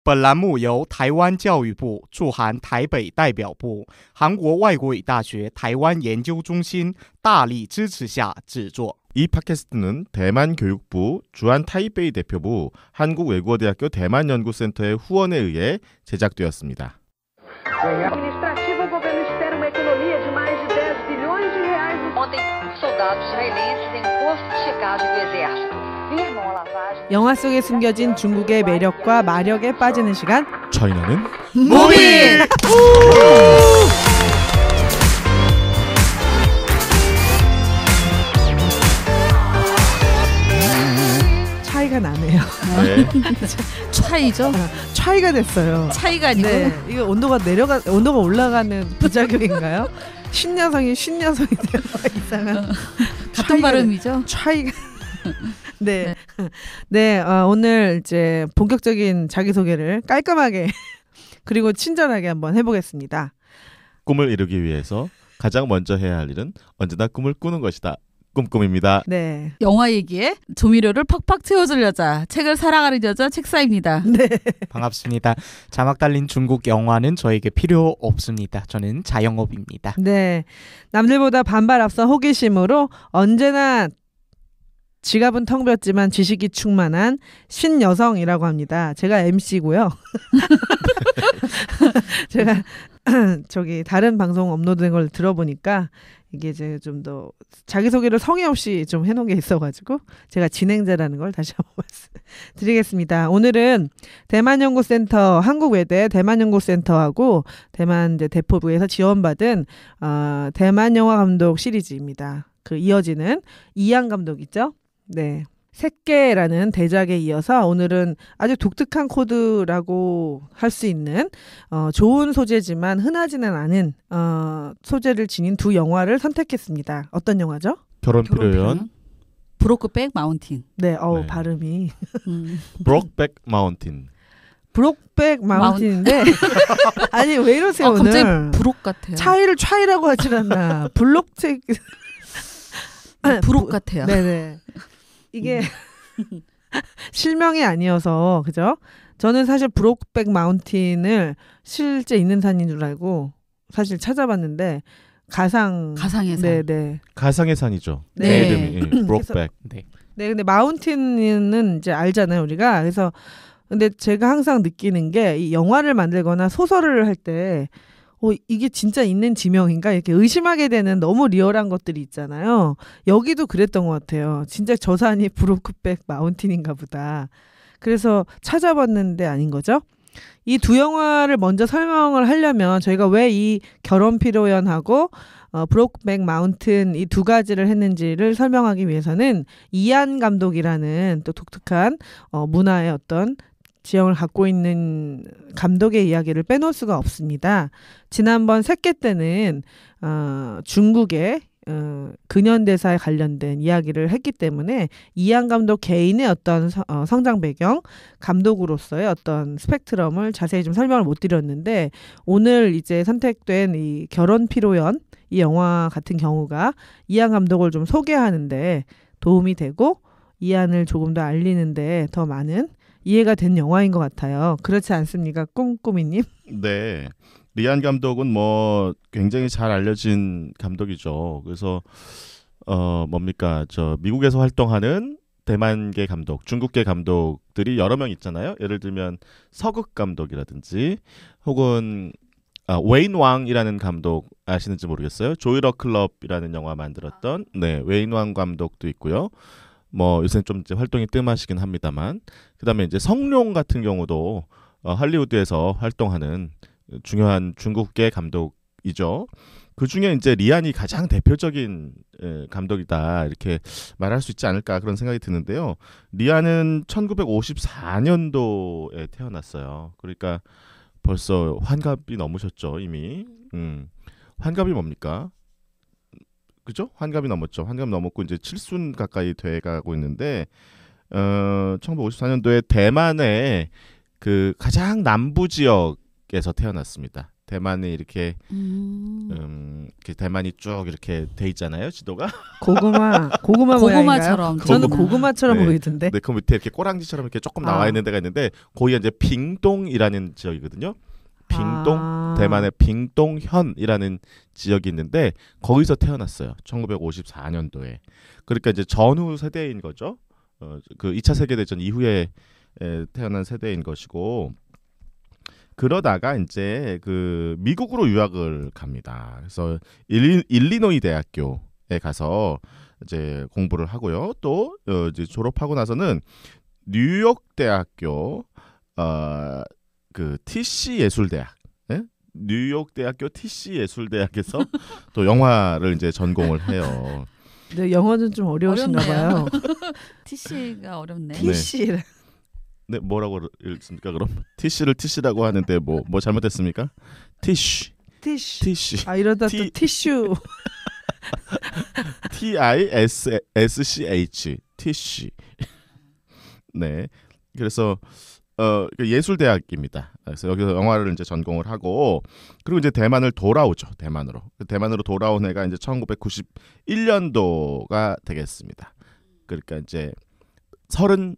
本栏目由台湾教育部驻韩台北代表部、韩国外国语大学台湾研究中心大力支持下制作。 이 팟캐스트는 대만 교육부, 주한 타이베이 대표부, 한국외국어대학교 대만연구센터의 후원에 의해 제작되었습니다. administrativo, o governo espera uma economia de mais de 10 bilhões de reais. Ontem, soldados israelenses em posto de checagem do exército firmam a lavagem. 영화 속에 숨겨진 중국의 매력과 마력에 빠지는 시간. 저희는 무비! 차이가 나네요. 네. 차이죠? 차이가 됐어요. 차이가 아니고 네, 이거 온도가 올라가는 부작용인가요? 신여성이 되어 이상한 같은 발음이죠? 차이가 네. 네, 오늘 이제 본격적인 자기소개를 깔끔하게 그리고 친절하게 한번 해보겠습니다. 꿈을 이루기 위해서 가장 먼저 해야 할 일은 언제나 꿈을 꾸는 것이다. 꿈꿈입니다. 네. 영화 얘기에 조미료를 팍팍 채워줄 여자, 책을 사랑하는 여자 책사입니다. 네. 반갑습니다. 자막 달린 중국 영화는 저에게 필요 없습니다. 저는 자영업입니다. 네. 남들보다 반발 앞선 호기심으로 언제나 지갑은 텅 비었지만 지식이 충만한 신여성이라고 합니다. 제가 MC고요. 제가 저기 다른 방송 업로드된 걸 들어보니까 이게 이제 좀 더 자기소개를 성의 없이 좀 해놓은 게 있어가지고 제가 진행자라는 걸 다시 한번 말씀드리겠습니다. 오늘은 대만연구센터, 한국외대 대만연구센터하고 대만 이제 대포부에서 지원받은 대만영화감독 시리즈입니다. 그 이어지는 이안 감독 있죠? 네. 새끼라는 대작에 이어서 오늘은 아주 독특한 코드라고 할 수 있는 좋은 소재지만 흔하지는 않은 소재를 지닌 두 영화를 선택했습니다. 어떤 영화죠? 결혼 필요연 브로크백 마운틴. 네, 네. 발음이 브록백 마운틴. 브록백 마운틴인데 아니 왜 이러세요 오늘? 갑자기 브록 같아요. 차이라고 하질 않나. 블록책 브록 같아요. 네네. 이게 실명이 아니어서 그죠? 저는 사실 브록백 마운틴을 실제 있는 산인 줄 알고 사실 찾아봤는데 가상의 산. 네네. 가상의 산이죠. 네. 이름이 브록백. 네. 네, 근데 마운틴은 이제 알잖아요 우리가. 그래서 근데 제가 항상 느끼는 게 이 영화를 만들거나 소설을 할 때 이게 진짜 있는 지명인가 이렇게 의심하게 되는 너무 리얼한 것들이 있잖아요. 여기도 그랬던 것 같아요. 진짜 저 산이 브로크백 마운틴인가 보다. 그래서 찾아봤는데 아닌 거죠. 이 두 영화를 먼저 설명을 하려면 저희가 왜 이 결혼 필요연하고 브로크백 마운틴 이 두 가지를 했는지를 설명하기 위해서는 이안 감독이라는 또 독특한 문화의 어떤 지형을 갖고 있는 감독의 이야기를 빼놓을 수가 없습니다. 지난번 새끼 때는 중국의 근현대사에 관련된 이야기를 했기 때문에 이안 감독 개인의 어떤 성장 배경, 감독으로서의 어떤 스펙트럼을 자세히 좀 설명을 못 드렸는데 오늘 이제 선택된 이 결혼 피로연 이 영화 같은 경우가 이안 감독을 좀 소개하는데 도움이 되고 이안을 조금 더 알리는데 더 많은 이해가 된 영화인 것 같아요. 그렇지 않습니까? 꿈꾸미님? 네. 리안 감독은 뭐 굉장히 잘 알려진 감독이죠. 그래서 뭡니까? 저 미국에서 활동하는 대만계 감독, 중국계 감독들이 여러 명 있잖아요. 예를 들면 서극 감독이라든지 혹은 웨인 왕이라는 감독 아시는지 모르겠어요. 조이러 클럽이라는 영화 만들었던 웨인 왕 감독도 있고요. 뭐 요새 좀 이제 활동이 뜸하시긴 합니다만 그다음에 이제 성룡 같은 경우도 할리우드에서 활동하는 중요한 중국계 감독이죠. 그 중에 이제 리안이 가장 대표적인 감독이다 이렇게 말할 수 있지 않을까 그런 생각이 드는데요. 리안은 1954년도에 태어났어요. 그러니까 벌써 환갑이 넘으셨죠 이미. 환갑이 뭡니까? 그죠? 환갑이 넘었죠. 환갑이 넘었고 이제 칠순 가까이 돼가고 있는데 1954년도에 대만의 그 가장 남부 지역에서 태어났습니다. 대만이 이렇게 이렇게 대만이 쭉 이렇게 돼 있잖아요, 지도가. 고구마 고구마처럼. 모양인가요? 저는 고구마. 고구마처럼 네. 보이던데. 네, 그 밑에 이렇게 꼬랑지처럼 이렇게 조금 나와 있는 데가 있는데 거기가 이제 빙동이라는 지역이거든요. 빙동, 대만의 빙동현이라는 지역이 있는데 거기서 태어났어요. 1954년도에. 그러니까 이제 전후 세대인 거죠. 그 2차 세계대전 이후에 태어난 세대인 것이고 그러다가 이제 그 미국으로 유학을 갑니다. 그래서 일리노이 대학교에 가서 이제 공부를 하고요. 또 이제 졸업하고 나서는 뉴욕 대학교 그 TC 예술대학, 뉴욕 대학교 TC 예술대학에서 또 영화를 이제 전공을 해요. 네, 영어는 좀 어려우신가 봐요. TC가 어렵네. TC. 네, 뭐라고 읽습니까? 그럼 TC를 TC라고 하는데 뭐 잘못했습니까? 티쉬. 아 이러다 또 티슈. TISSCH 티쉬. 네. 그래서 예술대학입니다. 그래서 여기서 영화를 이제 전공을 하고 그리고 이제 대만을 돌아오죠. 대만으로 돌아온 해가 이제 1991년도가 되겠습니다. 그러니까 이제 8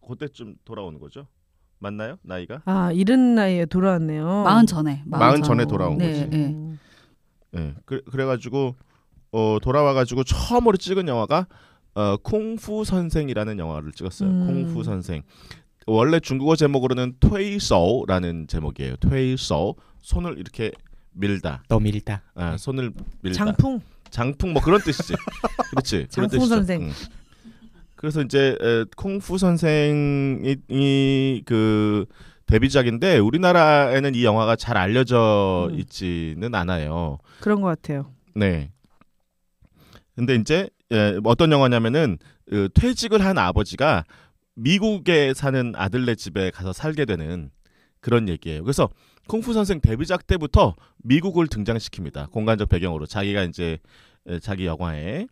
그때쯤 돌아오는 거죠. 맞나요? 나이가? 아 이른 나이에 돌아왔네요. 40 전에 돌아온 거지. 네. 그래가지고 돌아와가지고 처음으로 찍은 영화가 쿵푸 선생이라는 영화를 찍었어요. 쿵푸 선생. 원래 중국어 제목으로는 퇴소라는 제목이에요. 퇴소. 손을 이렇게 밀다. 더 밀다. 손을 밀다. 장풍 뭐 그런 뜻이지. 그렇지. 장풍 선생. 그래서 이제 쿵푸 선생이 그 데뷔작인데 우리나라에는 이 영화가 잘 알려져 있지는 않아요. 그런 것 같아요. 네. 근데 이제 어떤 영화냐면은 퇴직을 한 아버지가 미국에 사는 아들네 집에 가서 살게 되는 그런 얘기예요. 그래서 쿵푸 선생 데뷔작 때부터 미국을 등장시킵니다. 공간적 배경으로 자기가 이제 자기 영화에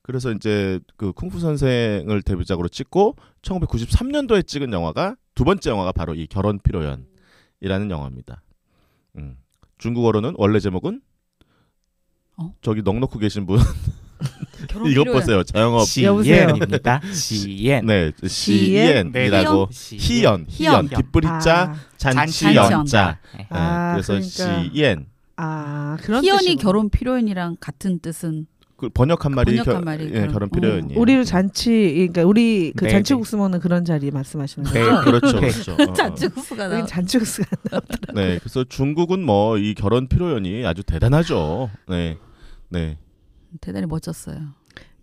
그래서 이제 그 쿵푸 선생을 데뷔작으로 찍고 1993년도에 찍은 영화가 두 번째 영화가 바로 이 결혼 피로연이라는 영화입니다. 중국어로는 원래 제목은 저기 넉넉히 계신 분 이것 보세요. 자영업 시엔입니다. 시엔. 네, 시엔이라고 희연 기쁠 희자 잔치 연자. 그래서 시엔. 그런 희연이 뜻이구나. 결혼 필요연이랑 같은 뜻은 그 번역한 말이 결혼 필요연이에요. 우리로 그러니까 우리 그 네, 잔치국수 먹는 그런 자리 말씀하시는 거죠? 네, 그렇죠. 잔치국수가 나. 여긴 잔치국수가 나오더라고요. 네, 그래서 중국은 뭐 이 결혼 필요연이 아주 대단하죠. 네. 대단히 멋졌어요.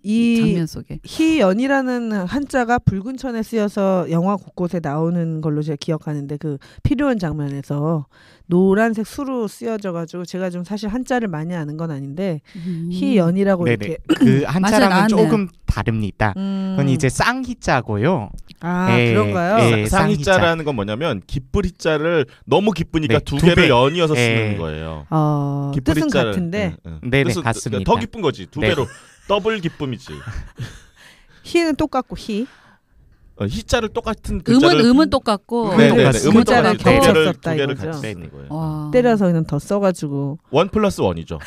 이 장면 속에. 희연이라는 한자가 붉은 천에 쓰여서 영화 곳곳에 나오는 걸로 제가 기억하는데 그 필요한 장면에서 노란색 수로 쓰여져가지고 제가 좀 사실 한자를 많이 아는 건 아닌데 희연이라고 네네. 이렇게 그 한자랑은 맞아요, 조금 다릅니다. 그건 이제 쌍희자고요. 그런가요? 쌍희자라는 건 뭐냐면 기쁠 희자를 너무 기쁘니까 네, 두 두 개를 배. 연이어서 쓰는 거예요. 뜻은 희자를, 같은데 네네, 뜻은 같습니다. 더 기쁜 거지. 두 네. 배로 더블 기쁨이지. 희는 똑같고 희자를 똑같은 글자를 음은 똑같고 네네네. 똑같습니다. 음은 글자가 똑같은 두 개를 겹쳤었다 두 개를 이거죠. 같이 쓰는 거예요. 와. 때려서 그냥 더 써가지고 1+1이죠.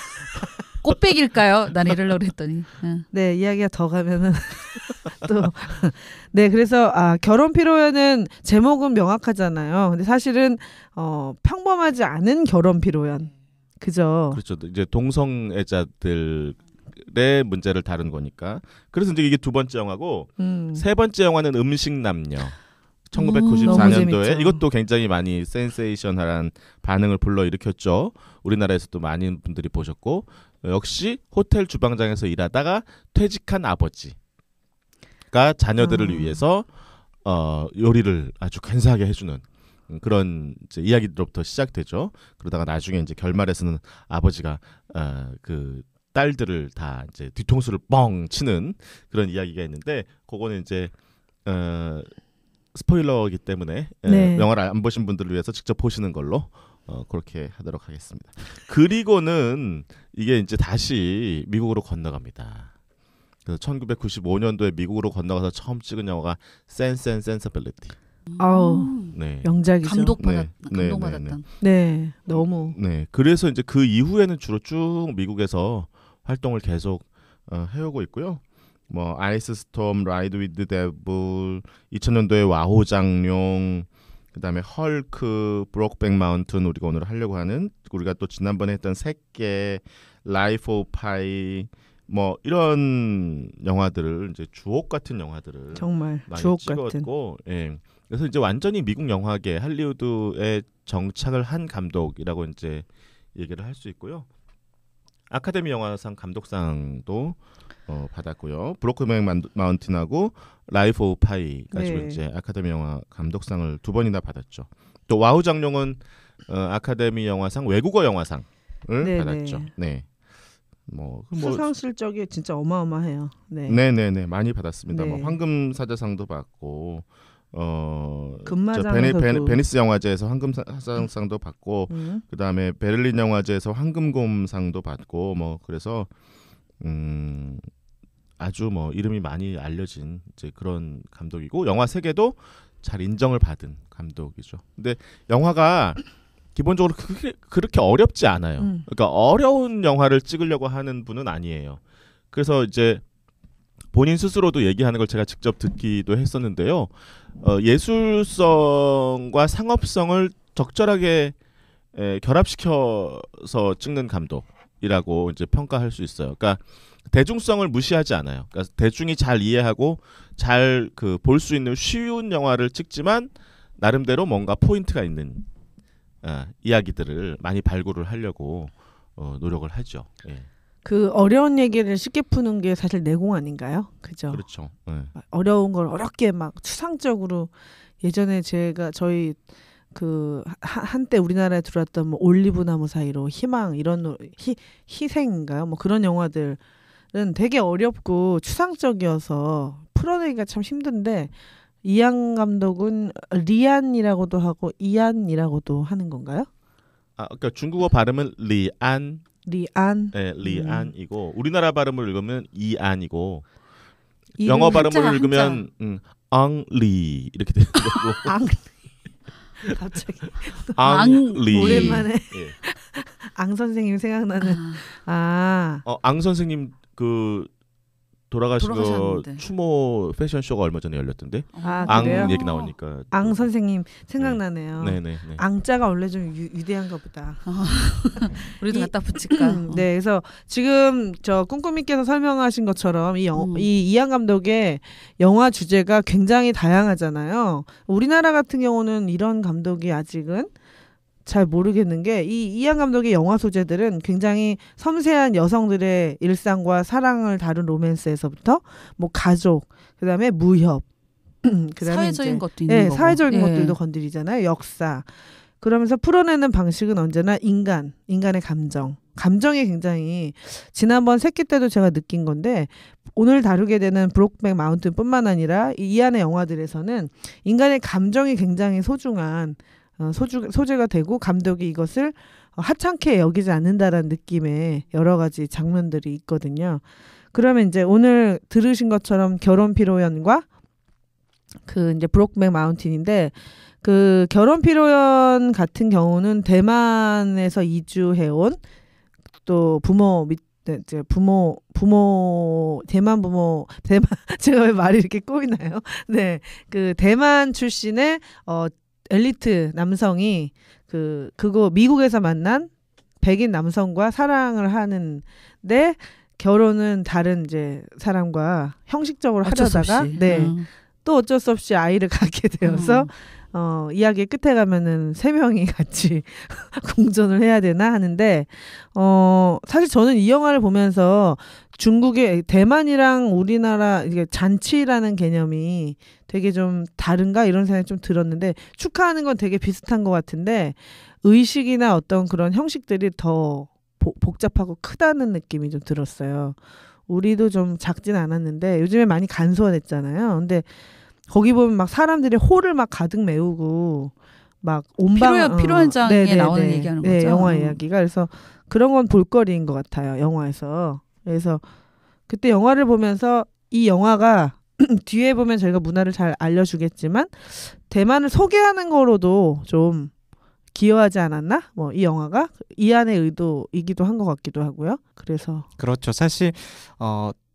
꽃배기일까요? 난 이러려고 했더니. 네 이야기가 더 가면은 또 네 그래서 결혼 피로연은 제목은 명확하잖아요. 근데 사실은 평범하지 않은 결혼 피로연 그죠? 그렇죠. 이제 동성애자들의 문제를 다룬 거니까. 그래서 이제 이게 두 번째 영화고 세 번째 영화는 음식남녀. 너무 1994년도에 재밌죠. 이것도 굉장히 많이 센세이션한 반응을 불러일으켰죠. 우리나라에서도 많은 분들이 보셨고 역시 호텔 주방장에서 일하다가 퇴직한 아버지가 자녀들을 위해서 요리를 아주 근사하게 해주는 그런 이제 이야기들부터 시작되죠. 그러다가 나중에 이제 결말에서는 아버지가 그 딸들을 다 이제 뒤통수를 뻥 치는 그런 이야기가 있는데 그거는 이제 스포일러이기 때문에 네. 영화를 안 보신 분들을 위해서 직접 보시는 걸로 그렇게 하도록 하겠습니다. 그리고는 이게 이제 다시 미국으로 건너갑니다. 그래서 1995년도에 미국으로 건너가서 처음 찍은 영화가 센스빌리티. 아우 네. 명작이죠. 감동받았던. 네, 너무. 네. 그래서 이제 그 이후에는 주로 쭉 미국에서 활동을 계속 해오고 있고요. 뭐 아이스 스톰, 라이드 위드 데블, 2000년도에 와호 장룡, 그다음에 헐크, 브록백 마운튼 우리가 오늘 하려고 하는 우리가 또 지난번에 했던 새끼, 라이프 오브 파이 뭐 이런 영화들을 이제 주옥 같은 영화들을 정말 많이 주옥 찍었고, 예. 그래서 이제 완전히 미국 영화계 할리우드에 정착을 한 감독이라고 이제 얘기를 할 수 있고요. 아카데미 영화상 감독상도 받았고요. 브로크백 마운틴하고 라이프 오브 파이 가지고 네. 이제 아카데미 영화 감독상을 2번이나 받았죠. 또 와우 장룡은 아카데미 영화상 외국어 영화상을 네, 받았죠. 네. 뭐 수상 실적이 진짜 어마어마해요. 네. 네네네 많이 받았습니다. 네. 뭐 황금 사자상도 받고 금마장에서도 베니스 영화제에서 황금 사자상도 받고 그다음에 베를린 영화제에서 황금곰상도 받고 뭐 그래서 아주 뭐 이름이 많이 알려진 이제 그런 감독이고 영화 세계도 잘 인정을 받은 감독이죠. 근데 영화가 기본적으로 그렇게 어렵지 않아요. 그러니까 어려운 영화를 찍으려고 하는 분은 아니에요. 그래서 이제 본인 스스로도 얘기하는 걸 제가 직접 듣기도 했었는데요. 예술성과 상업성을 적절하게 결합시켜서 찍는 감독이라고 이제 평가할 수 있어요. 그러니까 대중성을 무시하지 않아요. 그러니까 대중이 잘 이해하고 잘 그 볼 수 있는 쉬운 영화를 찍지만 나름대로 뭔가 포인트가 있는 이야기들을 많이 발굴을 하려고 노력을 하죠. 예. 그 어려운 얘기를 쉽게 푸는 게 사실 내공 아닌가요? 그죠? 그렇죠. 예. 어려운 걸 어렵게 막 추상적으로 예전에 저희 그 한때 우리나라에 들어왔던 뭐 올리브나무 사이로 희망 이런 희생인가요? 뭐 그런 영화들은 되게 어렵고 추상적이어서 풀어내기가 참 힘든데 이안 감독은 리안이라고도 하고 이안이라고도 하는 건가요? 그러니까 중국어 발음은 리안, 네, 리안이고 우리나라 발음을 읽으면 이안이고 영어 발음을 읽으면 앙리 이렇게 되는 거고. 앙리. 갑자기 앙리. 오랜만에 예. 앙 선생님 생각나는. 앙 선생님 그 돌아가신 거 돌아가셨는데. 추모 패션쇼가 얼마 전에 열렸던데. 아, 그래요? 앙 얘기 나오니까. 앙 선생님 생각나네요. 네네. 앙자가 원래 좀 위대한가 보다. 우리도 갖다 붙일까? 네, 그래서 지금 저 꿍꾸미께서 설명하신 것처럼 이 이안 감독의 영화 주제가 굉장히 다양하잖아요. 우리나라 같은 경우는 이런 감독이 아직은 잘 모르겠는 게 이 이안 감독의 영화 소재들은 굉장히 섬세한 여성들의 일상과 사랑을 다룬 로맨스에서부터 뭐 가족, 그다음에 무협, 그다음에 사회적인 이제, 것도 있는 네, 거고. 사회적인 예. 것들도 건드리잖아요. 역사. 그러면서 풀어내는 방식은 언제나 인간의 감정이 굉장히 지난번 새끼 때도 제가 느낀 건데 오늘 다루게 되는 브록백 마운틴뿐만 아니라 이 안의 영화들에서는 인간의 감정이 굉장히 소중한 소재가 되고 감독이 이것을 하찮게 여기지 않는다라는 느낌의 여러 가지 장면들이 있거든요. 그러면 이제 오늘 들으신 것처럼 결혼 피로연과 그 이제 브록백 마운틴인데 그 결혼 피로연 같은 경우는 대만에서 이주해온 또 대만 제가 왜 말이 이렇게 꼬이나요? 네, 그 대만 출신의 엘리트 남성이 그거 미국에서 만난 백인 남성과 사랑을 하는데 결혼은 다른 이제 사람과 형식적으로 하려다가 또 어쩔 수 없이 아이를 갖게 되어서 이야기의 끝에 가면은 세 명이 같이 공존을 해야 되나 하는데 사실 저는 이 영화를 보면서 중국의 대만이랑 우리나라 이게 잔치라는 개념이 되게 좀 다른가 이런 생각이 좀 들었는데 축하하는 건 되게 비슷한 것 같은데 의식이나 어떤 그런 형식들이 더 복잡하고 크다는 느낌이 좀 들었어요. 우리도 좀 작진 않았는데 요즘에 많이 간소화됐잖아요. 근데 거기 보면 막 사람들이 홀을 막 가득 메우고 막 온방 피로 현장에 나오는 얘기하는 거죠. 네, 영화 이야기가 그래서 그런 건 볼거리인 것 같아요. 영화에서. 그래서 그때 영화를 보면서 이 영화가 뒤에 보면 저희가 문화를 잘 알려주겠지만 대만을 소개하는 거로도 좀 기여하지 않았나? 뭐 이 영화가 이 안의 의도이기도 한 것 같기도 하고요. 그래서 그렇죠. 사실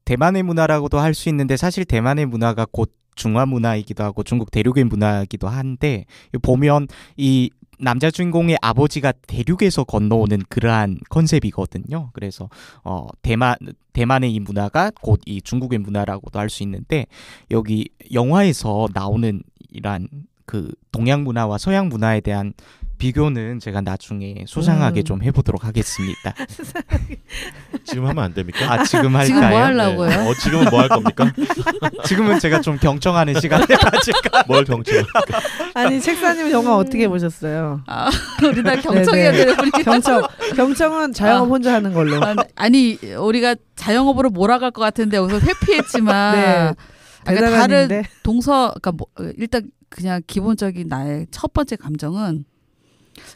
대만의 문화라고도 할 수 있는데 사실 대만의 문화가 곧 중화 문화이기도 하고 중국 대륙의 문화이기도 한데 보면 이 남자 주인공의 아버지가 대륙에서 건너오는 그러한 컨셉이거든요. 그래서 대만의 이 문화가 곧 이 중국의 문화라고도 할 수 있는데 여기 영화에서 나오는 이란 그 동양 문화와 서양 문화에 대한 비교는 제가 나중에 소상하게 좀 해보도록 하겠습니다. 지금 하면 안 됩니까? 지금 할까요? 지금 뭐 하려고요? 네. 지금은 뭐 할 겁니까? 지금은 제가 좀 경청하는 시간을 가질까? 뭘 경청? 아니 책사님 영화 어떻게 보셨어요? 우리 다 경청해야 네네. 되는 분이 경청은 자영업 혼자 하는 걸로. 아니 우리가 자영업으로 몰아갈 것 같은데 여기서 회피했지만 네. 그러니까 대단한데. 다른 그러니까 뭐, 일단 그냥 기본적인 나의 첫 번째 감정은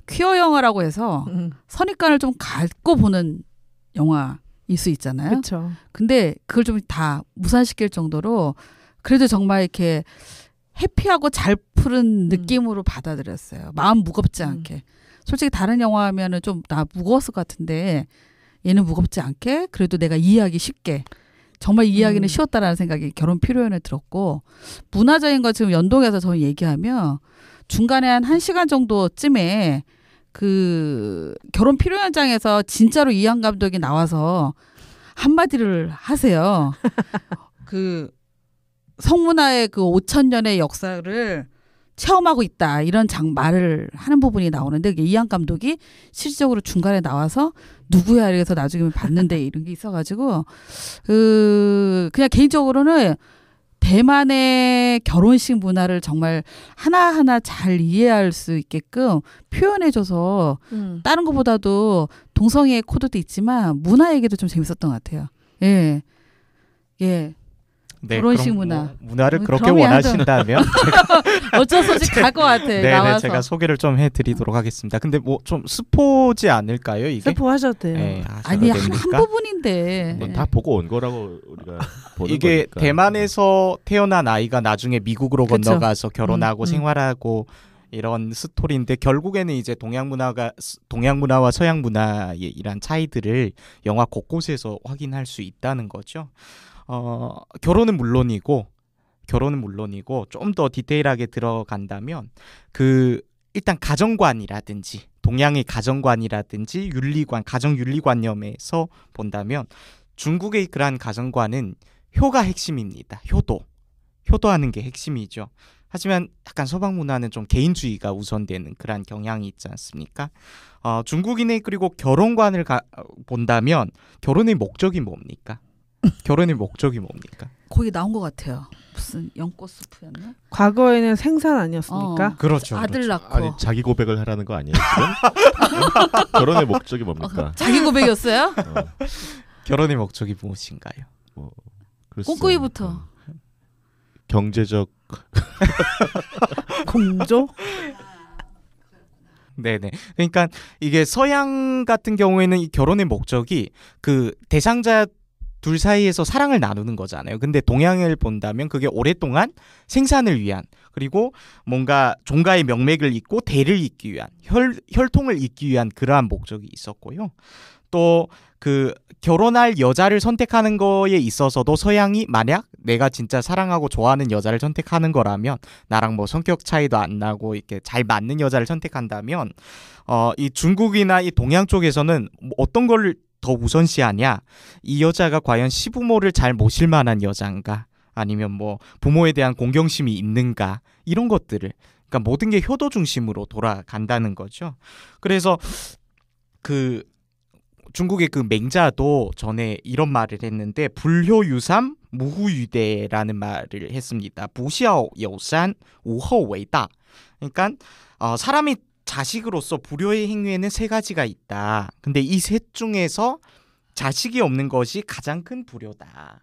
퀴어 영화라고 해서 선입관을 좀 갖고 보는 영화일 수 있잖아요. 그렇죠. 근데 그걸 좀 다 무산시킬 정도로 그래도 정말 이렇게 해피하고 잘 푸른 느낌으로 받아들였어요. 마음 무겁지 않게. 솔직히 다른 영화 하면은 좀 나 무거웠을 것 같은데 얘는 무겁지 않게 그래도 내가 이해하기 쉽게 정말 이해하기는 쉬웠다라는 생각이 결혼 필요연에 들었고 문화적인 거 지금 연동해서 저는 얘기하면 중간에 한 1시간 정도쯤에 그 결혼 필요 현장에서 진짜로 이한 감독이 나와서 한마디를 하세요. 그 성문화의 그 5,000년의 역사를 체험하고 있다 이런 말을 하는 부분이 나오는데 이한 감독이 실질적으로 중간에 나와서 누구야 이래서 나중에 봤는데 이런 게 있어가지고 그냥 개인적으로는 대만의 결혼식 문화를 정말 하나하나 잘 이해할 수 있게끔 표현해줘서 다른 것보다도 동성애의 코드도 있지만 문화 얘기도 좀 재밌었던 것 같아요. 예. 예. 네, 결혼식 문화. 문화를 그렇게 그럼이 원하신다면 어쩔 수 없이 갈 것 같아. 네, 나와서. 제가 소개를 좀 해드리도록 하겠습니다. 근데 뭐 좀 스포지 않을까요 이게? 스포하셔도 돼요. 네, 아니 한 부분인데. 뭐 다 보고 온 거라고 우리가 보는 이게 거니까. 대만에서 태어난 아이가 나중에 미국으로 그쵸. 건너가서 결혼하고 생활하고 이런 스토리인데 결국에는 이제 동양 문화와 서양 문화의 이란 차이들을 영화 곳곳에서 확인할 수 있다는 거죠. 결혼은 물론이고 좀 더 디테일하게 들어간다면 그 일단 가정관이라든지 동양의 가정관이라든지 윤리관, 가정 윤리관념에서 본다면 중국의 그러한 가정관은 효가 핵심입니다. 효도하는 게 핵심이죠. 하지만 약간 서방 문화는 좀 개인주의가 우선되는 그러한 경향이 있지 않습니까? 중국인의 그리고 결혼관을 본다면 결혼의 목적이 뭡니까? 결혼의 목적이 뭡니까? 거기 나온 것 같아요. 무슨 연꽃 수프였나? 과거에는 생산 아니었습니까? 그렇죠. 아들 낳고. 아니 자기 고백을 하라는 거 아니에요 지금? 결혼의 목적이 뭡니까? 자기 고백이었어요? 결혼의 목적이 무엇인가요? 글쎄. 꼼꼼히부터. 경제적 공조? 네네. 그러니까 이게 서양 같은 경우에는 이 결혼의 목적이 그 대상자 둘 사이에서 사랑을 나누는 거잖아요. 근데 동양을 본다면 그게 오랫동안 생산을 위한 그리고 뭔가 종가의 명맥을 잇고 대를 잇기 위한 혈통을 잇기 위한 그러한 목적이 있었고요. 또 그 결혼할 여자를 선택하는 거에 있어서도 서양이 만약 내가 진짜 사랑하고 좋아하는 여자를 선택하는 거라면 나랑 뭐 성격 차이도 안 나고 이렇게 잘 맞는 여자를 선택한다면 이 중국이나 이 동양 쪽에서는 어떤 걸 더 우선시하냐? 이 여자가 과연 시부모를 잘 모실 만한 여자인가? 아니면 뭐 부모에 대한 공경심이 있는가? 이런 것들을 그러니까 모든 게 효도 중심으로 돌아간다는 거죠. 그래서 그 중국의 그 맹자도 전에 이런 말을 했는데 불효유삼 무후유대라는 말을 했습니다. 부시ao 여산 우허 외다. 그러니까 사람이 자식으로서 불효의 행위에는 3가지가 있다. 근데 이 셋 중에서 자식이 없는 것이 가장 큰 불효다.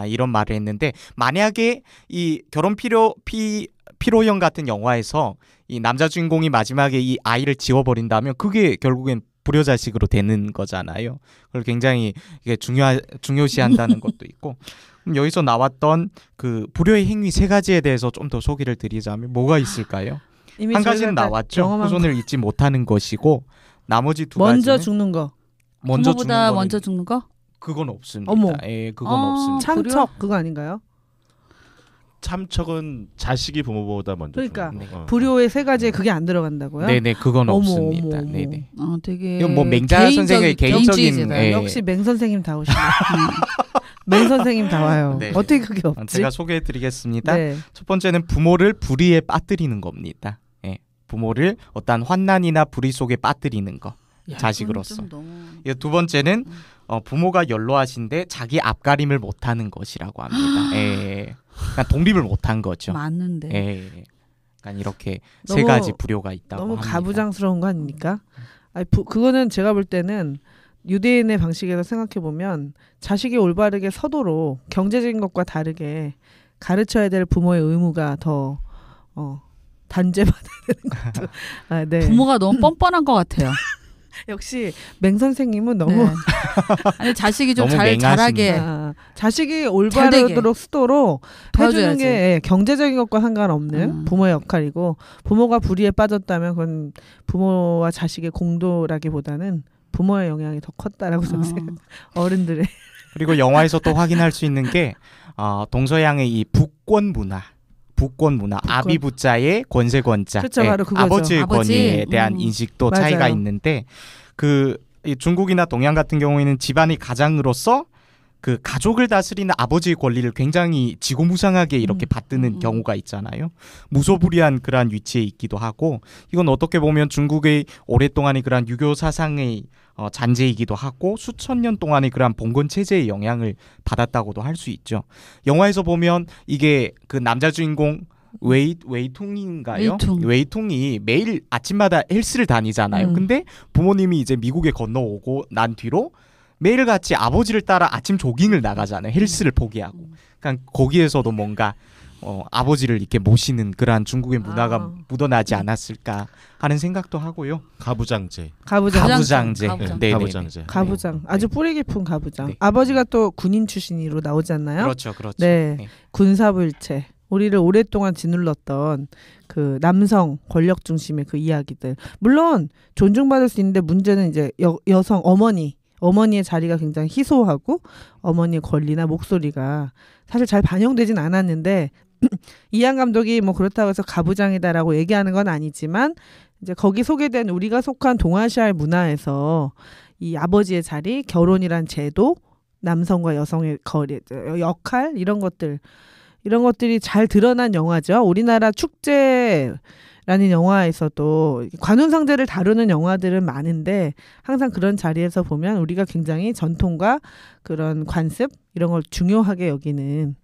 이런 말을 했는데 만약에 이 결혼 피로연 같은 영화에서 이 남자 주인공이 마지막에 이 아이를 지워버린다면 그게 결국엔 불효자식으로 되는 거잖아요. 그걸 굉장히 이게 중요시한다는 것도 있고. 그럼 여기서 나왔던 그 불효의 행위 3가지에 대해서 좀 더 소개를 드리자면 뭐가 있을까요? 이미 한 가지는 저희가 다 나왔죠. 경험한 후손을 잊지 못하는 것이고 나머지 2가지는 먼저 죽는 거. 먼저 죽는 부모보다 거는 먼저 죽는 거? 그건 없습니다. 어머. 예, 그건 아, 없습니다. 참척 그거 아닌가요? 참척은 자식이 부모보다 먼저. 그러니까 죽는 거. 불효의 3가지에 그게 안 들어간다고요? 네네, 그건 어머, 없습니다. 어머, 어머. 네네. 되게 이건 뭐 맹자 선생의 개인적인 개인주의잖아요. 예. 역시 맹 선생님 다 오시네. 맹 선생님 다 와요. 네. 어떻게 그게 없지? 제가 소개해드리겠습니다. 네. 첫 번째는 부모를 불의에 빠뜨리는 겁니다. 예. 부모를 어떠한 환난이나 불의 속에 빠뜨리는 거. 야, 자식으로서. 이건 좀 너무- 이 2번째는 부모가 연로하신데 자기 앞가림을 못하는 것이라고 합니다. 예. 그러니까 독립을 못한 거죠. 맞는데. 예. 그러니까 이렇게 너무- 3가지 불효가 있다고 너무 합니다. 가부장스러운 거 아닙니까? 아니, 그거는 제가 볼 때는 유대인의 방식에서 생각해 보면 자식이 올바르게 서도록 경제적인 것과 다르게 가르쳐야 될 부모의 의무가 더 단죄받아야 되는 것도. 아, 네. 부모가 너무 뻔뻔한 것 같아요. 역시 맹 선생님은 너무 네. 아니 자식이 좀 너무 잘 맹하십니다. 자라게 자식이 올바르도록 쓰도록 해주는 도와줘야지. 게 경제적인 것과 상관없는 음. 부모의 역할이고 부모가 불의에 빠졌다면 그건 부모와 자식의 공도라기보다는 부모의 영향이 더 컸다라고 저는 생각해요. 어른들의 그리고 영화에서 또 확인할 수 있는 게 동서양의 이 북권 문화. 아비부자의 권세권자, 그렇죠, 바로 그거죠. 아버지의 아버지. 권위에 대한 인식도 차이가 맞아요. 있는데 이 중국이나 동양 같은 경우에는 집안의 가장으로서 그 가족을 다스리는 아버지의 권리를 굉장히 지고무상하게 이렇게 받드는 경우가 있잖아요. 무소불위한 그러한 위치에 있기도 하고 이건 어떻게 보면 중국의 오랫동안의 그러한 유교 사상의 잔재이기도 하고 수천 년 동안의 그러한 봉건 체제의 영향을 받았다고도 할 수 있죠. 영화에서 보면 이게 그 남자 주인공 웨이퉁인가요? 웨이퉁이 매일 아침마다 헬스를 다니잖아요. 근데 부모님이 이제 미국에 건너오고 난 뒤로 매일같이 아버지를 따라 아침 조깅을 나가잖아요. 헬스를 포기하고. 그러니까 거기에서도 뭔가 아버지를 이렇게 모시는 그러한 중국의 문화가 묻어나지 않았을까 하는 생각도 하고요. 가부장제. 가부장제. 가부장. 네네네. 가부장제. 가부장. 아주 뿌리 깊은 가부장. 네. 아버지가 또 군인 출신으로 나오잖아요. 그렇죠. 네. 네. 군사부일체. 우리를 오랫동안 짓눌렀던 그 남성 권력 중심의 그 이야기들. 물론 존중받을 수 있는데 문제는 이제 여성 어머니의 자리가 굉장히 희소하고 어머니의 권리나 목소리가 사실 잘 반영되진 않았는데 이한 감독이 뭐 그렇다고 해서 가부장이다라고 얘기하는 건 아니지만 이제 거기 소개된 우리가 속한 동아시아의 문화에서 이 아버지의 자리, 결혼이란 제도, 남성과 여성의 거리, 역할 이런 것들이 잘 드러난 영화죠. 우리나라 축제라는 영화에서도 관훈상제를 다루는 영화들은 많은데 항상 그런 자리에서 보면 우리가 굉장히 전통과 그런 관습 이런 걸 중요하게 여기는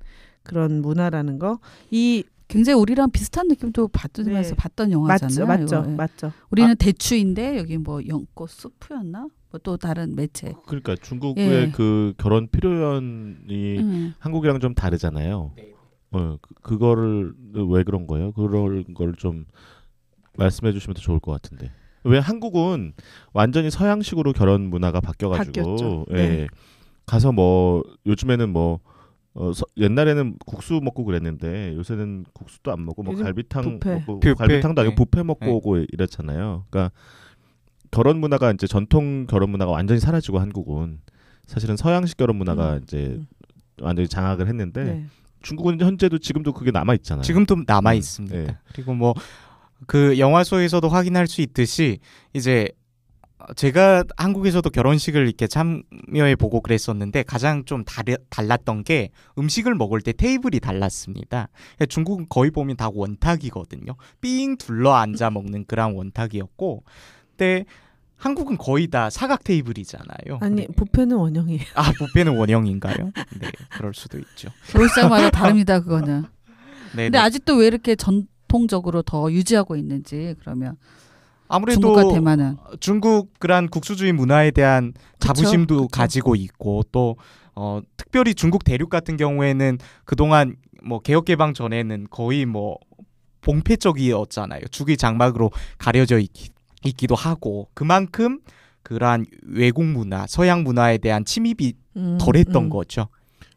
그런 문화라는 거. 이 굉장히 우리랑 비슷한 느낌도 받으면서 네. 봤던 영화잖아요. 이거. 예. 맞죠. 우리는 대추인데 여기 뭐 연꽃 숲이었나? 뭐 또 다른 매체. 그러니까 중국의 예. 그 결혼 필요연이 한국이랑 좀 다르잖아요. 그거를 왜 그런 거예요? 그런 걸 좀 말씀해 주시면 더 좋을 것 같은데. 왜 한국은 완전히 서양식으로 결혼 문화가 바뀌어가지고 바뀌었죠. 예. 네. 가서 뭐 요즘에는 뭐 옛날에는 국수 먹고 그랬는데 요새는 국수도 안 먹고 뭐 요즘 갈비탕 뷔페. 먹고 뷔페. 갈비탕도 아니고 네. 뷔페 먹고 네. 오고 이랬잖아요. 그러니까 결혼 문화가 이제 전통 결혼 문화가 완전히 사라지고 한국은 사실은 서양식 결혼 문화가 이제 완전히 장악을 했는데 네. 중국은 현재도 지금도 그게 남아 있잖아요. 지금도 남아 있습니다. 네. 그리고 뭐 그 영화 속에서도 확인할 수 있듯이 이제 제가 한국에서도 결혼식을 이렇게 참여해 보고 그랬었는데 가장 좀 달랐던 게 음식을 먹을 때 테이블이 달랐습니다. 중국은 거의 보면 다 원탁이거든요. 삥 둘러 앉아 먹는 그런 원탁이었고, 근데 한국은 거의 다 사각 테이블이잖아요. 아니 네. 뷔페는 원형이에요. 뷔페는 원형인가요? 네, 그럴 수도 있죠. 겨울장마다 다릅니다. 그거는. 네, 근데 아직도 왜 이렇게 전통적으로 더 유지하고 있는지 그러면 아무래도 중국과 대만은 중국 그런 국수주의 문화에 대한 자부심도 그쵸. 가지고 있고 또 특별히 중국 대륙 같은 경우에는 그동안 뭐 개혁 개방 전에는 거의 뭐 봉폐적이었잖아요. 죽의 장막으로 가려져 있기도 하고 그만큼 그러한 외국 문화, 서양 문화에 대한 침입이 덜했던 거죠.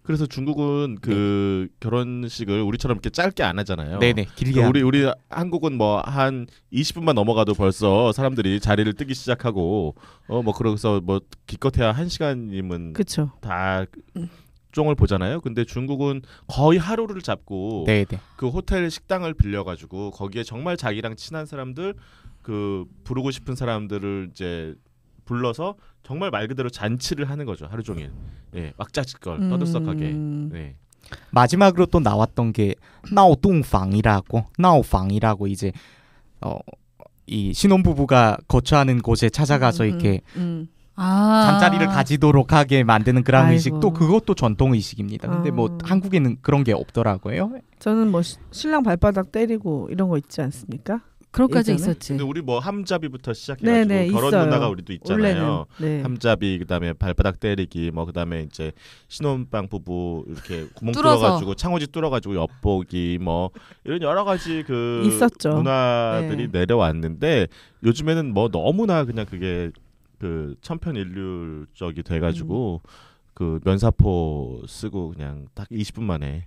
그래서 중국은 그 결혼식을 우리처럼 이렇게 짧게 안 하잖아요. 네네, 길게. 그러니까 우리 한국은 뭐 한 20분만 넘어가도 벌써 사람들이 자리를 뜨기 시작하고 뭐 그래서 뭐 기껏해야 1시간이면 그렇죠. 다 쫑을 보잖아요. 근데 중국은 거의 하루를 잡고 네네. 그 호텔 식당을 빌려가지고 거기에 정말 자기랑 친한 사람들, 그 부르고 싶은 사람들을 이제 불러서 정말 말 그대로 잔치를 하는 거죠. 하루 종일. 예, 왁자지껄 떠들썩하게. 네. 마지막으로 또 나왔던 게 나오동방이라고 이제 이 신혼부부가 거처하는 곳에 찾아가서 이렇게 잠자리를 가지도록 하게 만드는 그런 의식, 또 그것도 전통 의식입니다. 근데 뭐 한국에는 그런 게 없더라고요. 저는 뭐 신랑 발바닥 때리고 이런 거 있지 않습니까? 그런 까지 예전에? 있었지. 근데 우리 뭐 함잡이부터 시작해가지고 네네, 결혼 있어요. 문화가 우리도 있잖아요. 네. 함잡이, 그다음에 발바닥 때리기, 뭐 그다음에 이제 신혼방 부부 이렇게 구멍 뚫어서. 뚫어가지고 창호지 뚫어가지고 엿보기, 뭐 이런 여러 가지 그 있었죠. 문화들이 네. 내려왔는데 요즘에는 뭐 너무나 그냥 그게 그 천편일률적이 돼가지고 그 면사포 쓰고 그냥 딱 20분 만에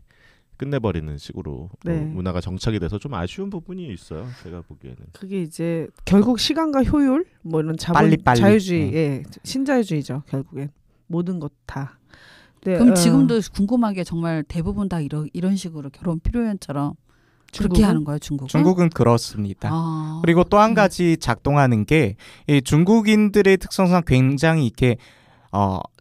끝내버리는 식으로 네. 문화가 정착이 돼서 좀 아쉬운 부분이 있어요. 제가 보기에는. 그게 이제 결국 시간과 효율 뭐 이런 빨리. 자유주의, 예, 신자유주의죠. 결국엔 모든 것 다. 네, 그럼 지금도 궁금한 게 정말 대부분 다 이런 식으로 결혼 필요연처럼 그렇게 하는 거예요, 중국은? 중국은 그렇습니다. 아. 그리고 또 한 가지 작동하는 게 이 중국인들의 특성상 굉장히 이렇게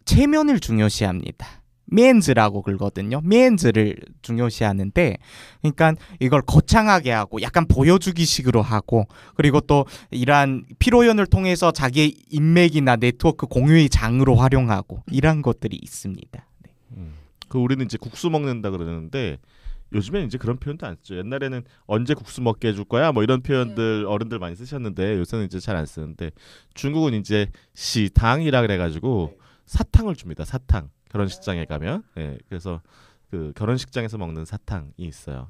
체면을 중요시합니다. 면즈라고 그러거든요. 면즈를 중요시하는데, 그러니까 이걸 거창하게 하고 약간 보여주기식으로 하고, 그리고 또 이러한 피로연을 통해서 자기의 인맥이나 네트워크 공유의 장으로 활용하고 이런 것들이 있습니다. 네. 그 우리는 이제 국수 먹는다 그러는데 요즘엔 이제 그런 표현도 안 쓰죠. 옛날에는 언제 국수 먹게 해줄 거야 뭐 이런 표현들 어른들 많이 쓰셨는데 요새는 이제 잘 안 쓰는데 중국은 이제 시탕이라 그래가지고 사탕을 줍니다. 사탕. 결혼식장에 가면. 네, 그래서 그 결혼식장에서 먹는 사탕이 있어요.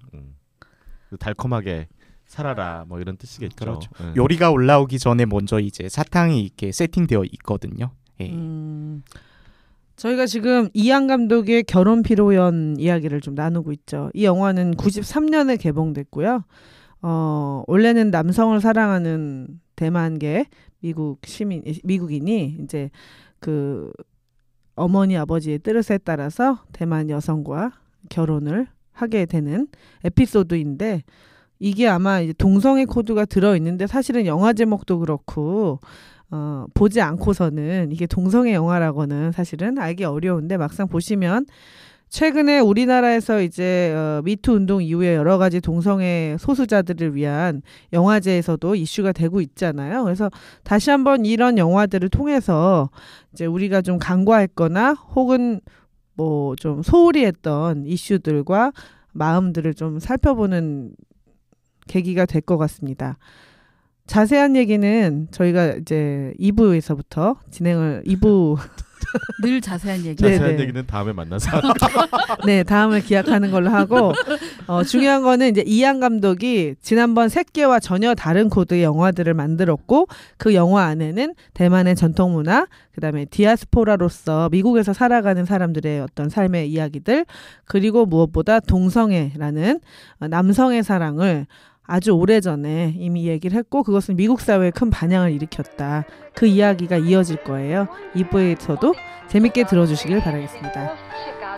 달콤하게 살아라 뭐 이런 뜻이겠죠. 그렇죠. 네. 요리가 올라오기 전에 먼저 이제 사탕이 이렇게 세팅되어 있거든요. 예. 저희가 지금 이양 감독의 결혼 피로연 이야기를 좀 나누고 있죠. 이 영화는 93년에 개봉됐고요. 원래는 남성을 사랑하는 대만계 미국인이 이제 그 어머니 아버지의 뜻에 따라서 대만 여성과 결혼을 하게 되는 에피소드인데, 이게 아마 이제 동성애 코드가 들어 있는데 사실은 영화 제목도 그렇고 보지 않고서는 이게 동성애 영화라고는 사실은 알기 어려운데, 막상 보시면 최근에 우리나라에서 이제 미투 운동 이후에 여러 가지 동성애 소수자들을 위한 영화제에서도 이슈가 되고 있잖아요. 그래서 다시 한번 이런 영화들을 통해서 이제 우리가 좀 간과했거나 혹은 뭐 좀 소홀히 했던 이슈들과 마음들을 좀 살펴보는 계기가 될 것 같습니다. 자세한 얘기는 저희가 이제 2부에서부터 진행을 2부 늘 자세한 얘기. 자세한 네네. 얘기는 다음에 만나서 네, 다음을 기약하는 걸로 하고, 중요한 거는 이제 이양 감독이 지난번 셋개와 전혀 다른 코드의 영화들을 만들었고, 그 영화 안에는 대만의 전통 문화, 그다음에 디아스포라로서 미국에서 살아가는 사람들의 어떤 삶의 이야기들, 그리고 무엇보다 동성애라는 남성의 사랑을 아주 오래전에 이미 얘기를 했고, 그것은 미국 사회에 큰 반향을 일으켰다. 그 이야기가 이어질 거예요. 2부에서도 재밌게 들어주시길 바라겠습니다.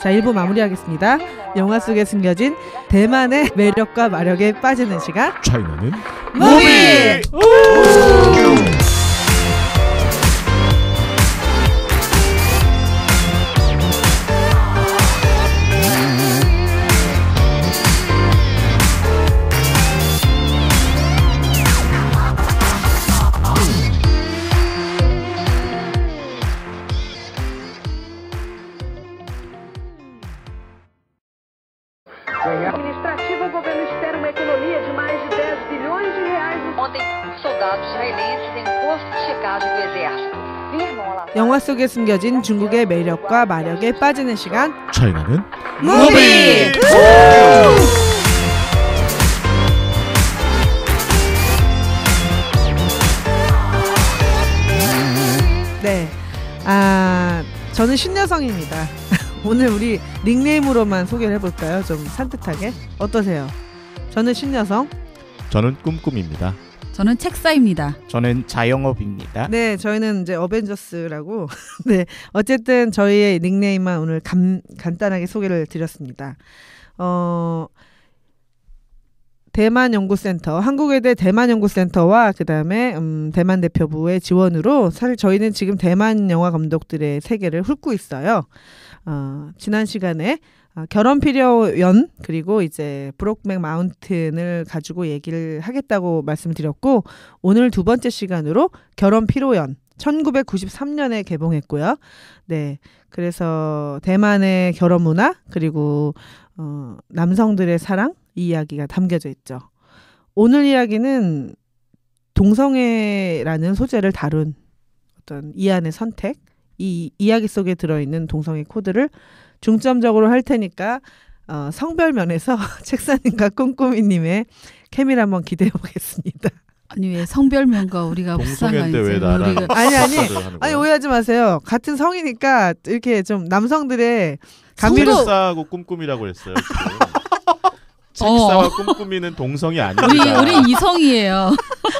자, 1부 마무리하겠습니다. 영화 속에 숨겨진 대만의 매력과 마력에 빠지는 시간, 차이나는 무비! Administrativo, o governo espera uma economia de mais de 10 bilhões de reais. Ontem, soldados israelenses em posto de checagem do exército firmam a lavagem. 영화 속에 숨겨진 중국의 매력과 마력에 빠지는 시간, 차이나는 무비! 저는 신여성입니다. 오늘 우리 닉네임으로만 소개를 해볼까요? 좀 산뜻하게. 어떠세요? 저는 신여성. 저는 꿈꿈입니다. 저는 책사입니다. 저는 자영업입니다. 네, 저희는 이제 어벤져스라고. 네, 어쨌든 저희의 닉네임만 오늘 간단하게 소개를 드렸습니다. 대만연구센터, 한국외대 대만연구센터와 그다음에 대만 대표부의 지원으로 사실 저희는 지금 대만 영화 감독들의 세계를 훑고 있어요. 지난 시간에 결혼필요연 그리고 이제 브록백 마운틴을 가지고 얘기를 하겠다고 말씀드렸고, 오늘 두 번째 시간으로 결혼필요연 1993년에 개봉했고요. 네, 그래서 대만의 결혼 문화 그리고 남성들의 사랑 이 이야기가 담겨져 있죠. 오늘 이야기는 동성애라는 소재를 다룬 어떤 이안의 선택, 이 이야기 속에 들어있는 동성애 코드를 중점적으로 할 테니까 성별 면에서 책사님과 꿈꿈이님의 케미를 한번 기대해 보겠습니다. 아니 왜 성별면과 우리가 동성애인데 무쌍하지? 왜 나랑 우리가 아니 오해하지 마세요. 같은 성이니까 이렇게 좀 남성들의 감미를 성도- 책사하고 꿈꿈이라고 했어요. 책사와 꿈꿈이는 동성이 아닙니다. 우리 이성이에요.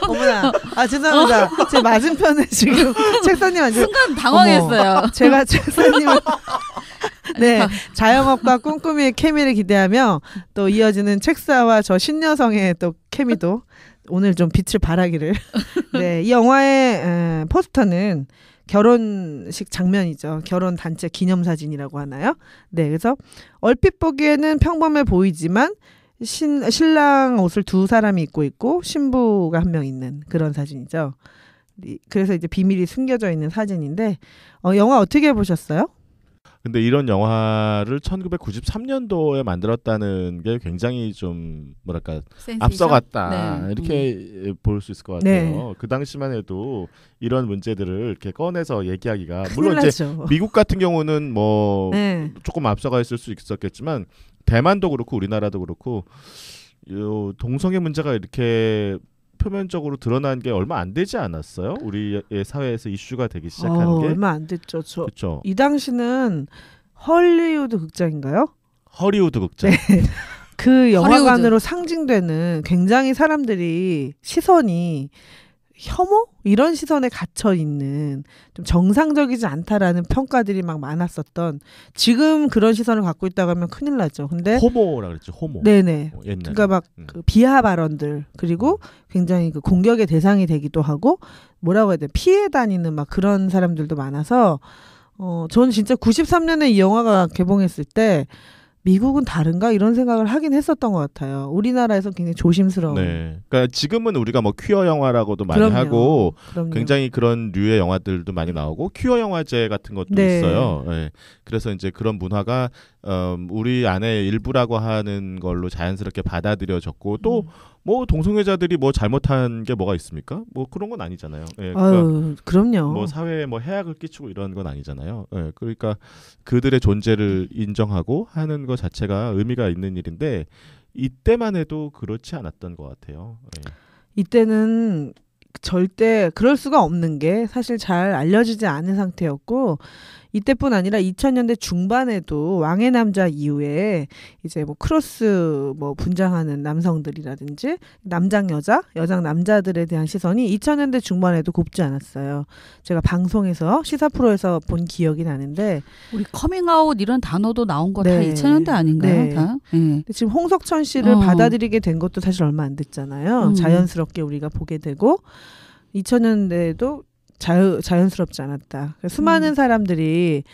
어머나, 죄송합니다. 제 맞은편에 지금 책사님한테 순간 당황했어요. 제가 책사님을 네, 자영업과 꿈꿈이의 케미를 기대하며 또 이어지는 책사와 저 신여성의 또 케미도 오늘 좀 빛을 발하기를. 네, 이 영화의 포스터는 결혼식 장면이죠. 결혼 단체 기념사진이라고 하나요? 네, 그래서 얼핏 보기에는 평범해 보이지만 신랑 옷을 두 사람이 입고 있고 신부가 한 명 있는 그런 사진이죠. 그래서 이제 비밀이 숨겨져 있는 사진인데 영화 어떻게 보셨어요? 근데 이런 영화를 1993년도에 만들었다는 게 굉장히 좀 뭐랄까 센세이션? 앞서갔다 네. 이렇게 볼 수 있을 것 같아요. 그 당시만 해도 이런 문제들을 이렇게 꺼내서 얘기하기가 물론 큰일 이제 나죠. 미국 같은 경우는 뭐 네. 조금 앞서가 있을 수 있었겠지만 대만도 그렇고 우리나라도 그렇고 요 동성애 문제가 이렇게 표면적으로 드러난 게 얼마 안 되지 않았어요? 우리의 사회에서 이슈가 되기 시작한 게. 얼마 안 됐죠. 그렇죠. 이 당시는 헐리우드 극장인가요? 허리우드 극장. 네. 그 영화관으로 헐리우드. 상징되는 굉장히 사람들이 시선이 혐오? 이런 시선에 갇혀 있는 좀 정상적이지 않다라는 평가들이 막 많았었던, 지금 그런 시선을 갖고 있다고 하면 큰일 나죠. 근데 호모라 그랬죠. 호모. 네네. 옛날에. 그러니까 막 그 비하 발언들 그리고 굉장히 그 공격의 대상이 되기도 하고 뭐라고 해야 돼, 피해 다니는 막 그런 사람들도 많아서 저는 진짜 93년에 이 영화가 개봉했을 때 미국은 다른가 이런 생각을 하긴 했었던 것 같아요. 우리나라에서 굉장히 조심스러운. 네. 그러니까 지금은 우리가 뭐 퀴어 영화라고도 많이 그럼요. 하고 그럼요. 굉장히 그런 류의 영화들도 많이 나오고 퀴어 영화제 같은 것도 네. 있어요. 네. 그래서 이제 그런 문화가 우리 안의 일부라고 하는 걸로 자연스럽게 받아들여졌고 또 뭐 동성애자들이 뭐 잘못한 게 뭐가 있습니까? 뭐 그런 건 아니잖아요. 네. 그러니까 아유, 그럼요. 뭐 사회에 뭐 해악을 끼치고 이런 건 아니잖아요. 네. 그러니까 그들의 존재를 인정하고 하는 것 자체가 의미가 있는 일인데 이때만 해도 그렇지 않았던 것 같아요. 네. 이때는 절대 그럴 수가 없는 게 사실 잘 알려지지 않은 상태였고, 이때뿐 아니라 2000년대 중반에도 왕의 남자 이후에 이제 뭐 크로스 뭐 분장하는 남성들이라든지 남장 여자, 여장 남자들에 대한 시선이 2000년대 중반에도 곱지 않았어요. 제가 방송에서 시사 프로에서 본 기억이 나는데, 우리 커밍아웃 이런 단어도 나온 거 다 네. 2000년대 아닌가요? 네. 다? 네. 근데 지금 홍석천 씨를 받아들이게 된 것도 사실 얼마 안 됐잖아요. 자연스럽게 우리가 보게 되고 2000년대에도 자연스럽지 않았다. 수많은 사람들이,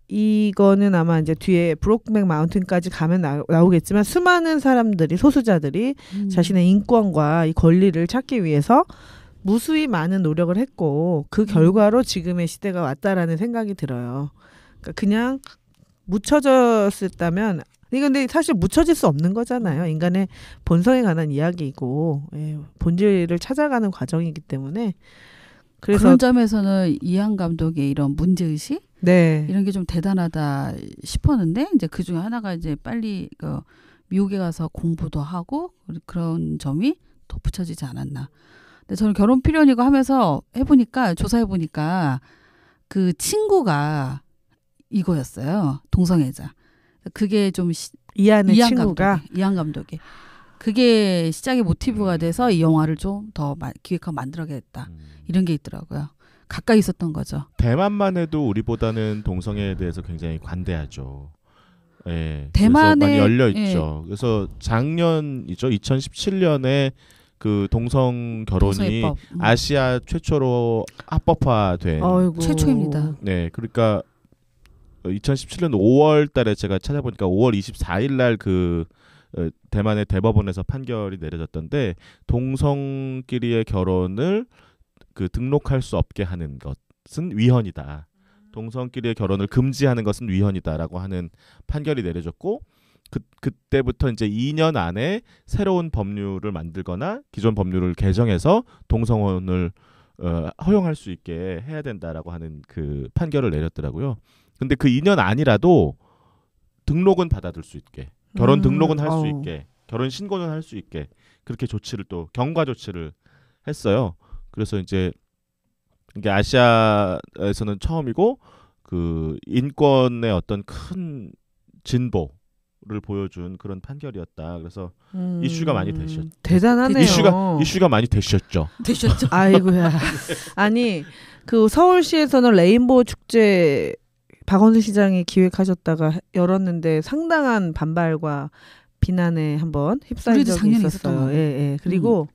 이거는 아마 이제 뒤에 브록백 마운틴까지 가면 나오겠지만 수많은 사람들이, 소수자들이 자신의 인권과 이 권리를 찾기 위해서 무수히 많은 노력을 했고 그 결과로 지금의 시대가 왔다라는 생각이 들어요. 그러니까 그냥 묻혀졌었다면, 근데 사실 묻혀질 수 없는 거잖아요. 인간의 본성에 관한 이야기이고 본질을 찾아가는 과정이기 때문에. 그래서 그런 점에서는 이한 감독의 이런 문제의식 네. 이런 게 좀 대단하다 싶었는데, 이제 그 중에 하나가 이제 빨리 미국에 가서 공부도 하고 그런 점이 덧붙여지지 않았나. 근데 저는 결혼 필연이고 하면서 조사해보니까 그 친구가 이거였어요. 동성애자. 그게 좀 이한의 이한 친구가 감독이, 이한 감독이 그게 시작의 모티브가 돼서 이 영화를 좀 더 기획하고 만들어야겠다 이런 게 있더라고요. 가까이 있었던 거죠. 대만만 해도 우리보다는 동성애에 대해서 굉장히 관대하죠. 예, 대만에- 그래서 많이 열려 있죠. 그래서 작년이죠. 2017년에 그 동성 결혼이 동성애법. 아시아 최초로 합법화된. 어이구. 최초입니다. 네, 그러니까 2017년 5월달에 제가 찾아보니까 5월 24일날 그 대만의 대법원에서 판결이 내려졌던데 동성끼리의 결혼을 그 등록할 수 없게 하는 것은 위헌이다. 동성끼리의 결혼을 금지하는 것은 위헌이다라고 하는 판결이 내려졌고 그때부터 이제 2년 안에 새로운 법률을 만들거나 기존 법률을 개정해서 동성혼을 허용할 수 있게 해야 된다라고 하는 그 판결을 내렸더라고요. 근데 그 2년 안이라도 등록은 받아둘 수 있게, 결혼 등록은 할 수 어우. 있게, 결혼 신고는 할 수 있게 그렇게 조치를 또 경과 조치를 했어요. 그래서 이제 이게 아시아에서는 처음이고 그 인권의 어떤 큰 진보를 보여준 그런 판결이었다. 그래서 이슈가 많이 되셨. 대단하네요. 이슈가 많이 되셨죠. 되셨죠? 아이고야. 아니 그 서울시에서는 레인보우 축제 박원순 시장이 기획하셨다가 열었는데 상당한 반발과 비난에 한번 휩싸인 우리도 적이 작년에 있었던 있었어요. 거. 예, 예. 그리고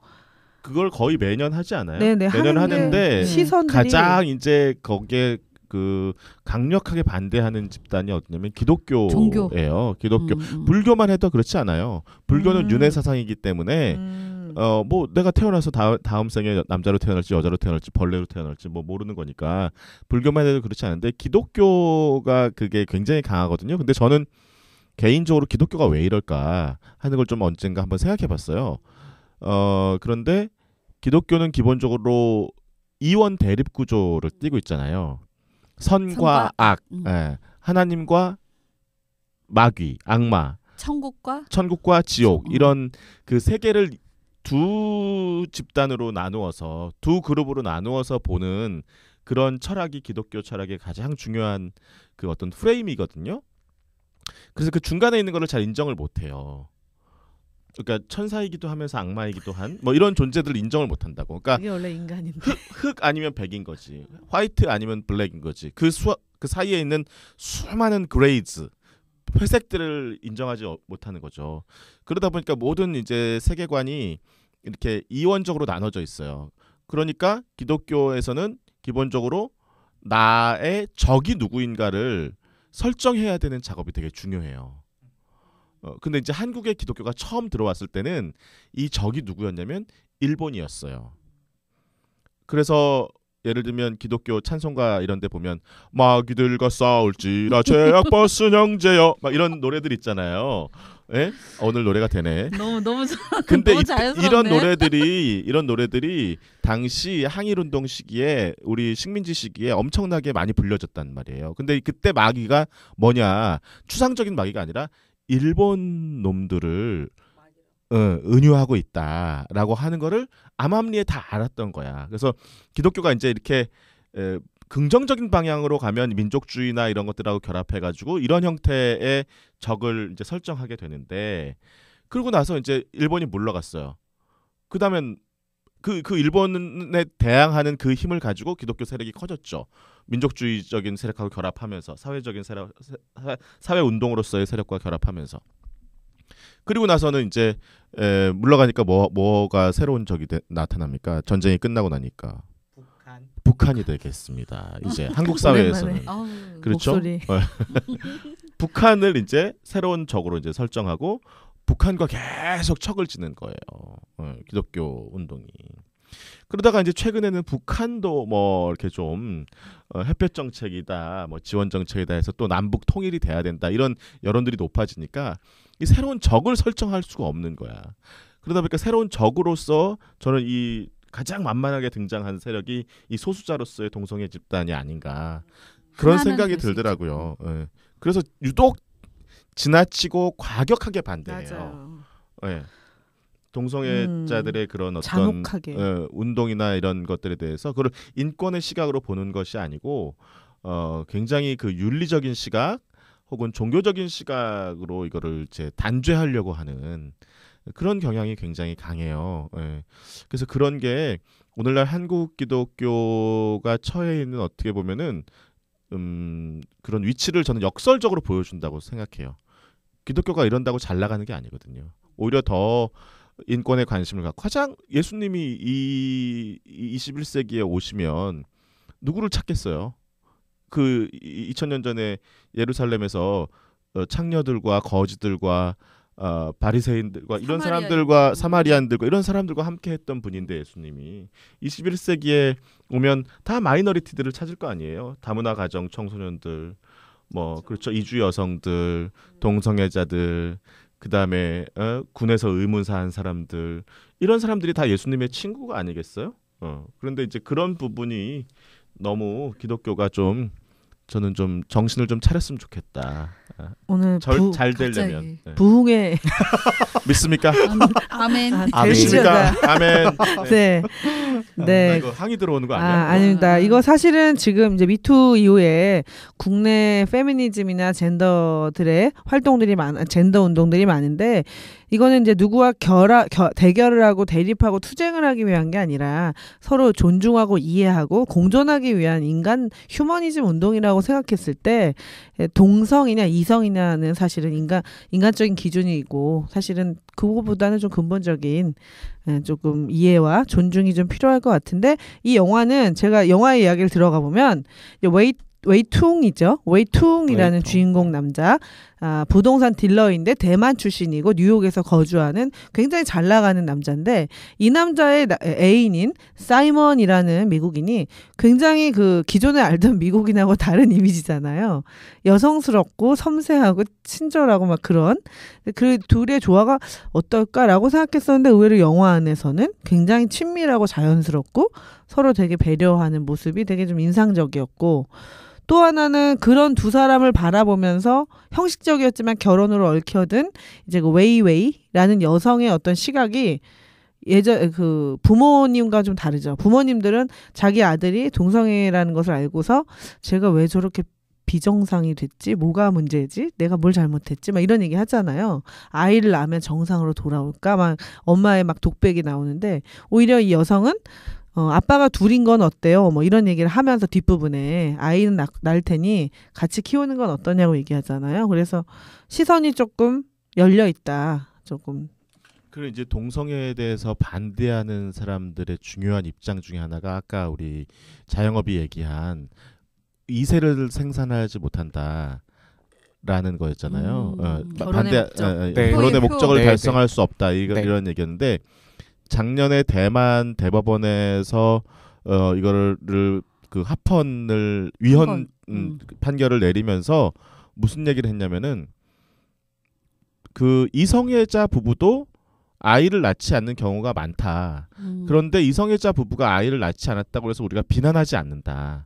그걸 거의 매년 하지 않아요? 네네 매년 하는데 시선들이 가장 이제 거기에 그 강력하게 반대하는 집단이 어디냐면 기독교예요. 종교. 기독교. 불교만 해도 그렇지 않아요. 불교는 음. 윤회 사상이기 때문에 뭐 내가 태어나서 다음 생에 남자로 태어날지 여자로 태어날지 벌레로 태어날지 뭐 모르는 거니까 불교만 해도 그렇지 않은데 기독교가 그게 굉장히 강하거든요. 근데 저는 개인적으로 기독교가 왜 이럴까 하는 걸 좀 언젠가 한번 생각해 봤어요. 그런데 기독교는 기본적으로 이원 대립 구조를 띠고 있잖아요. 선과 악, 예. 하나님과 마귀, 악마, 천국과 지옥 이런 그 세 개를 두 집단으로 나누어서 두 그룹으로 나누어서 보는 그런 철학이 기독교 철학의 가장 중요한 그 어떤 프레임이거든요. 그래서 그 중간에 있는 거를 잘 인정을 못 해요. 그러니까 천사이기도 하면서 악마이기도 한 뭐 이런 존재들을 인정을 못 한다고. 그러니까 이게 원래 인간인데. 흑 아니면 백인 거지. 화이트 아니면 블랙인 거지. 그 사이에 있는 수많은 그레이즈 회색들을 인정하지 못하는 거죠. 그러다 보니까 모든 이제 세계관이 이렇게 이원적으로 나눠져 있어요. 그러니까 기독교에서는 기본적으로 나의 적이 누구인가를 설정해야 되는 작업이 되게 중요해요. 근데 이제 한국의 기독교가 처음 들어왔을 때는 이 적이 누구였냐면 일본이었어요. 그래서 예를 들면 기독교 찬송가 이런 데 보면 마귀들과 싸울지라 죄악 벗은 형제여 막 이런 노래들 있잖아요. 예? 오늘 노래가 되네. 너무 근데 너무 자연스럽네. 이런 노래들이 당시 항일운동 시기에 우리 식민지 시기에 엄청나게 많이 불려졌단 말이에요. 근데 그때 마귀가 뭐냐? 추상적인 마귀가 아니라 일본 놈들을 은유하고 있다라고 하는 거를 암암리에 다 알았던 거야. 그래서 기독교가 이제 이렇게 긍정적인 방향으로 가면 민족주의나 이런 것들하고 결합해가지고 이런 형태의 적을 이제 설정하게 되는데 그러고 나서 이제 일본이 물러갔어요. 그다음엔 그 일본에 대항하는 그 힘을 가지고 기독교 세력이 커졌죠. 민족주의적인 세력하고 결합하면서 사회적인 세력, 사회 운동으로서의 세력과 결합하면서. 그리고 나서는 이제 물러가니까 뭐가 새로운 적이 나타납니까? 전쟁이 끝나고 나니까 북한이 되겠습니다. 이제 한국 사회에서는 그렇죠. 목소리. 북한을 이제 새로운 적으로 이제 설정하고 북한과 계속 척을 지는 거예요. 기독교 운동이. 그러다가 이제 최근에는 북한도 뭐 이렇게 좀 햇볕 정책이다, 뭐 지원 정책이다 해서 또 남북 통일이 돼야 된다 이런 여론들이 높아지니까 이 새로운 적을 설정할 수가 없는 거야. 그러다 보니까 새로운 적으로서 저는 이 가장 만만하게 등장한 세력이 이 소수자로서의 동성애 집단이 아닌가 그런 생각이 들더라고요. 예. 그래서 유독 지나치고 과격하게 반대해요. 맞아요. 예. 동성애자들의 그런 어떤 잔혹하게. 운동이나 이런 것들에 대해서 그걸 인권의 시각으로 보는 것이 아니고 굉장히 그 윤리적인 시각 혹은 종교적인 시각으로 이거를 이제 단죄하려고 하는 그런 경향이 굉장히 강해요. 예. 그래서 그런 게 오늘날 한국 기독교가 처해 있는 어떻게 보면은 그런 위치를 저는 역설적으로 보여준다고 생각해요. 기독교가 이런다고 잘 나가는 게 아니거든요. 오히려 더 인권에 관심을 갖고 가장 예수님이 이 21세기에 오시면 누구를 찾겠어요? 그 2000년 전에 예루살렘에서 창녀들과 거지들과 바리새인들과 이런 사람들과 사마리안들과 이런 사람들과 함께 했던 분인데 예수님이 21세기에 오면 다 마이너리티들을 찾을 거 아니에요. 다문화 가정 청소년들 뭐 그렇죠. 이주 여성들, 동성애자들 그다음에 군에서 의문사한 사람들 이런 사람들이 다 예수님의 친구가 아니겠어요? 그런데 이제 그런 부분이 너무 기독교가 좀 저는 좀 정신을 좀 차렸으면 좋겠다. 오늘 잘 되려면 네. 부흥의 믿습니까? 아멘. 믿습니까? 아멘. 네. 네. 이거 항의 들어오는 거 아니야? 아닙니다. 이거 사실은 지금 이제 미투 이후에 국내 페미니즘이나 젠더들의 활동들이 젠더 운동들이 많은데 이거는 이제 누구와 대결을 하고 대립하고 투쟁을 하기 위한 게 아니라 서로 존중하고 이해하고 공존하기 위한 인간 휴머니즘 운동이라고 생각했을 때 동성이냐 이성이냐는 사실은 인간적인 기준이고 사실은 그거보다는 좀 근본적인 조금 이해와 존중이 좀 필요할 것 같은데 이 영화는 제가 영화의 이야기를 들어가 보면 웨이퉁이죠. 웨이퉁이라는 주인공 남자 부동산 딜러인데 대만 출신이고 뉴욕에서 거주하는 굉장히 잘 나가는 남자인데 이 남자의 애인인 사이먼이라는 미국인이 굉장히 그 기존에 알던 미국인하고 다른 이미지잖아요. 여성스럽고 섬세하고 친절하고 막 그런 그 둘의 조화가 어떨까라고 생각했었는데 의외로 영화 안에서는 굉장히 친밀하고 자연스럽고 서로 되게 배려하는 모습이 되게 좀 인상적이었고 또 하나는 그런 두 사람을 바라보면서 형식적이었지만 결혼으로 얽혀든 이제 그 웨이웨이라는 여성의 어떤 시각이 예전 그 부모님과 좀 다르죠. 부모님들은 자기 아들이 동성애라는 것을 알고서 제가 왜 저렇게 비정상이 됐지? 뭐가 문제지? 내가 뭘 잘못했지? 막 이런 얘기 하잖아요. 아이를 낳으면 정상으로 돌아올까? 막 엄마의 막 독백이 나오는데 오히려 이 여성은 아빠가 둘인 건 어때요? 뭐 이런 얘기를 하면서 뒷부분에 아이는 낳을 테니 같이 키우는 건 어떠냐고 얘기하잖아요. 그래서 시선이 조금 열려 있다. 조금. 그리고 이제 동성애에 대해서 반대하는 사람들의 중요한 입장 중에 하나가 아까 우리 자영업이 얘기한 이세를 생산하지 못한다라는 거였잖아요. 결혼의 목적을 달성할 수 없다. 이런 얘기였는데 작년에 대만 대법원에서 이거를 그 합헌을 위헌 판결을 내리면서 무슨 얘기를 했냐면은 그 이성애자 부부도 아이를 낳지 않는 경우가 많다. 그런데 이성애자 부부가 아이를 낳지 않았다고 해서 우리가 비난하지 않는다.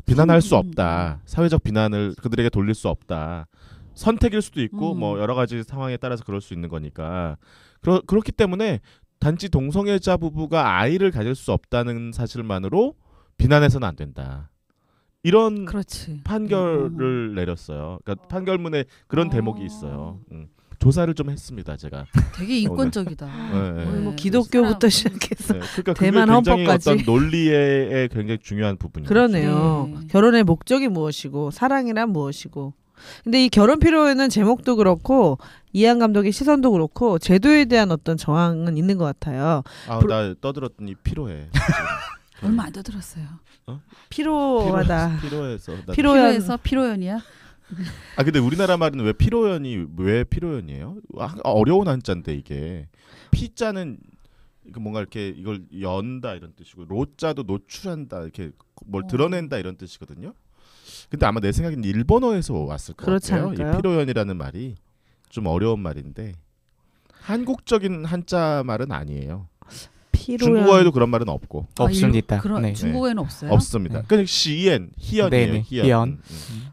비난할 수 없다. 사회적 비난을 그들에게 돌릴 수 없다. 선택일 수도 있고 뭐 여러 가지 상황에 따라서 그럴 수 있는 거니까 그렇기 때문에 단지 동성애자 부부가 아이를 가질 수 없다는 사실만으로 비난해서는 안 된다. 이런 판결을 내렸어요. 그러니까 판결문에 그런 대목이 있어요. 조사를 좀 했습니다, 제가. 되게 인권적이다. 뭐 기독교부터 시작해서 그러니까 대만 굉장히 헌법까지. 어떤 논리에 굉장히 중요한 부분이죠. 그러네요. 결혼의 목적이 무엇이고 사랑이란 무엇이고. 근데 이 결혼 필요에는 제목도 그렇고 이한 감독의 시선도 그렇고 제도에 대한 어떤 저항은 있는 것 같아요. 나 떠들었더니 피로해. 얼마 안 떠들었어요. 피로하다. 피로해서 피로연이야? 근데 우리나라 말은 왜 피로연이에요? 어려운 한자인데 이게 피자는 뭔가 이렇게 이걸 연다 이런 뜻이고 로자도 노출한다 이렇게 뭘 드러낸다 이런 뜻이거든요. 근데 아마 내 생각엔 일본어에서 왔을 것 같아요. 않을까요? 이 피로연이라는 말이 좀 어려운 말인데 한국적인 한자 말은 아니에요. 중국어에도 그런 말은 없고 없습니다. 네. 중국어에는 없어요? 없습니다. 그냥 시엔, 희연이에요. 희연.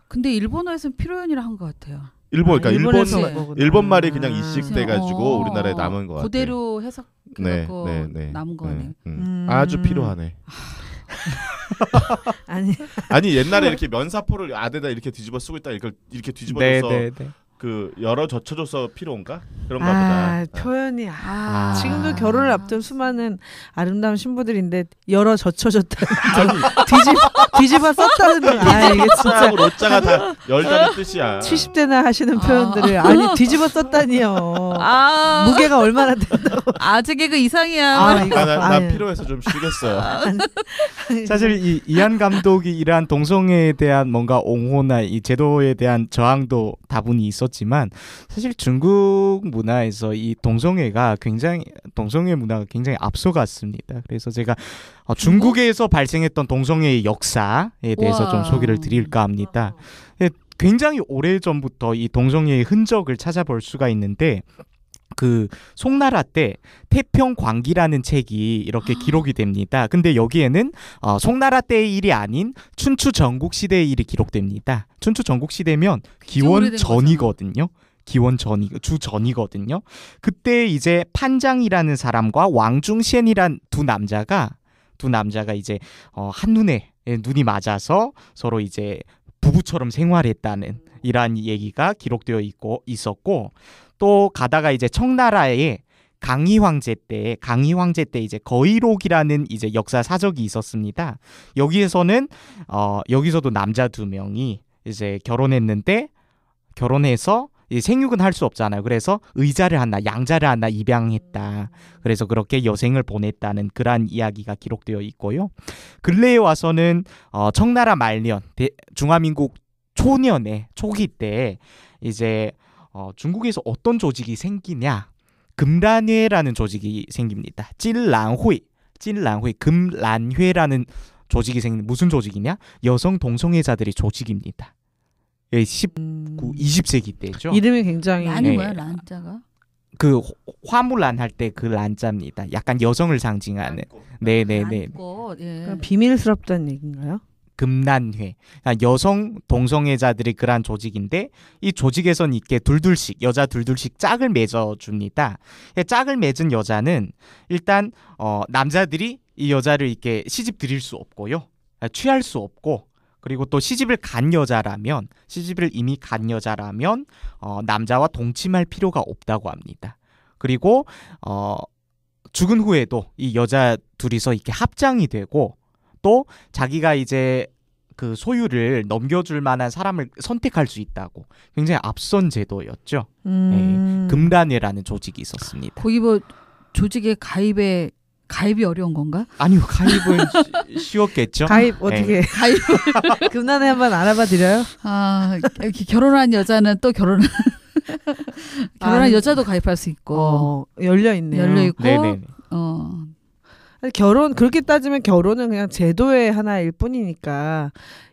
근데 일본어에서는 피로연이라 한 것 같아요. 일본 그러니까 일본에서 일본 온 거구나. 일본 말이 그냥 이식돼 가지고 어, 우리나라에 남은 것 같아요. 그대로 해석해갖고 남은 거네. 아주 필요하네. 아니 옛날에 이렇게 면사포를 안에다 이렇게 뒤집어 쓰고 있다 이걸 이렇게 뒤집어서 그 열어 젖혀줘서 필요한가 그런가 보다. 표현이 지금도 결혼을 앞둔 수많은 아름다운 신부들인데 열어 젖혀줬다 뒤집어 썼다는 이게 진짜 로자가 다 열다는 뜻이야. 70대나 하시는 표현들을 뒤집어 썼다니요. 무게가 얼마나 된다고. 아재 개그 이상이야. 나 필요해서 좀 쉬겠어요. 사실 이한 감독이 이러한 동성애에 대한 뭔가 옹호나 이 제도에 대한 저항도 다분히 있었지만 사실 중국 문화에서 이 동성애 문화가 굉장히 앞서갔습니다. 그래서 제가 중국에서 발생했던 동성애의 역사에 대해서 좀 소개를 드릴까 합니다. 굉장히 오래전부터 이 동성애의 흔적을 찾아볼 수가 있는데 그 송나라 때 태평광기라는 책이 이렇게 기록이 됩니다. 근데 여기에는 송나라 때의 일이 아닌 춘추 전국시대의 일이 기록됩니다. 춘추 전국시대면 기원 전이거든요. 주 전이거든요. 그때 이제 판장이라는 사람과 왕중시엔이란 두 남자가 이제 한눈에 눈이 맞아서 서로 이제 부부처럼 생활했다는 이러한 얘기가 기록되어 있었고 또 가다가 이제 청나라의 강희 황제 때 이제 거의록이라는 이제 역사 사적이 있었습니다. 여기에서는 여기서도 남자 2명이 이제 결혼해서 생육은 할 수 없잖아요. 그래서 의자를 하나 양자를 하나 입양했다. 그래서 그렇게 여생을 보냈다는 그러한 이야기가 기록되어 있고요. 근래에 와서는 청나라 말년 중화민국 초기 때 이제 중국에서 어떤 조직이 생기냐? 금란회라는 조직이 생깁니다. 찐란회, 금란회라는 조직이 생긴 무슨 조직이냐? 여성 동성애자들의 조직입니다. 20세기 때죠. 이름이 굉장히 란이 뭐야? 란자가? 그 화물란 할 때 그 란자입니다. 약간 여성을 상징하는. 네네네. 비밀스럽다는 얘기인가요? 금란회. 여성 동성애자들의 그러한 조직인데 이 조직에선 이렇게 여자 둘둘씩 짝을 맺어줍니다. 짝을 맺은 여자는 일단 남자들이 이 여자를 이렇게 시집 들일 수 없고요. 취할 수 없고 그리고 또 시집을 이미 간 여자라면 남자와 동침할 필요가 없다고 합니다. 그리고 죽은 후에도 이 여자 둘이서 이렇게 합장이 되고 또 자기가 이제 그 소유를 넘겨줄 만한 사람을 선택할 수 있다고 굉장히 앞선 제도였죠. 금란회라는 조직이 있었습니다. 거기 뭐 조직의 가입이 어려운 건가? 아니요, 가입은 쉬웠겠죠. 가입 어떻게? 가입 금란회 한번 알아봐 드려요. 이렇게 결혼한 여자는 또 결혼한 여자도 가입할 수 있고 열려 있네요. 열려 있고. 네네. 그렇게 따지면 결혼은 그냥 제도의 하나일 뿐이니까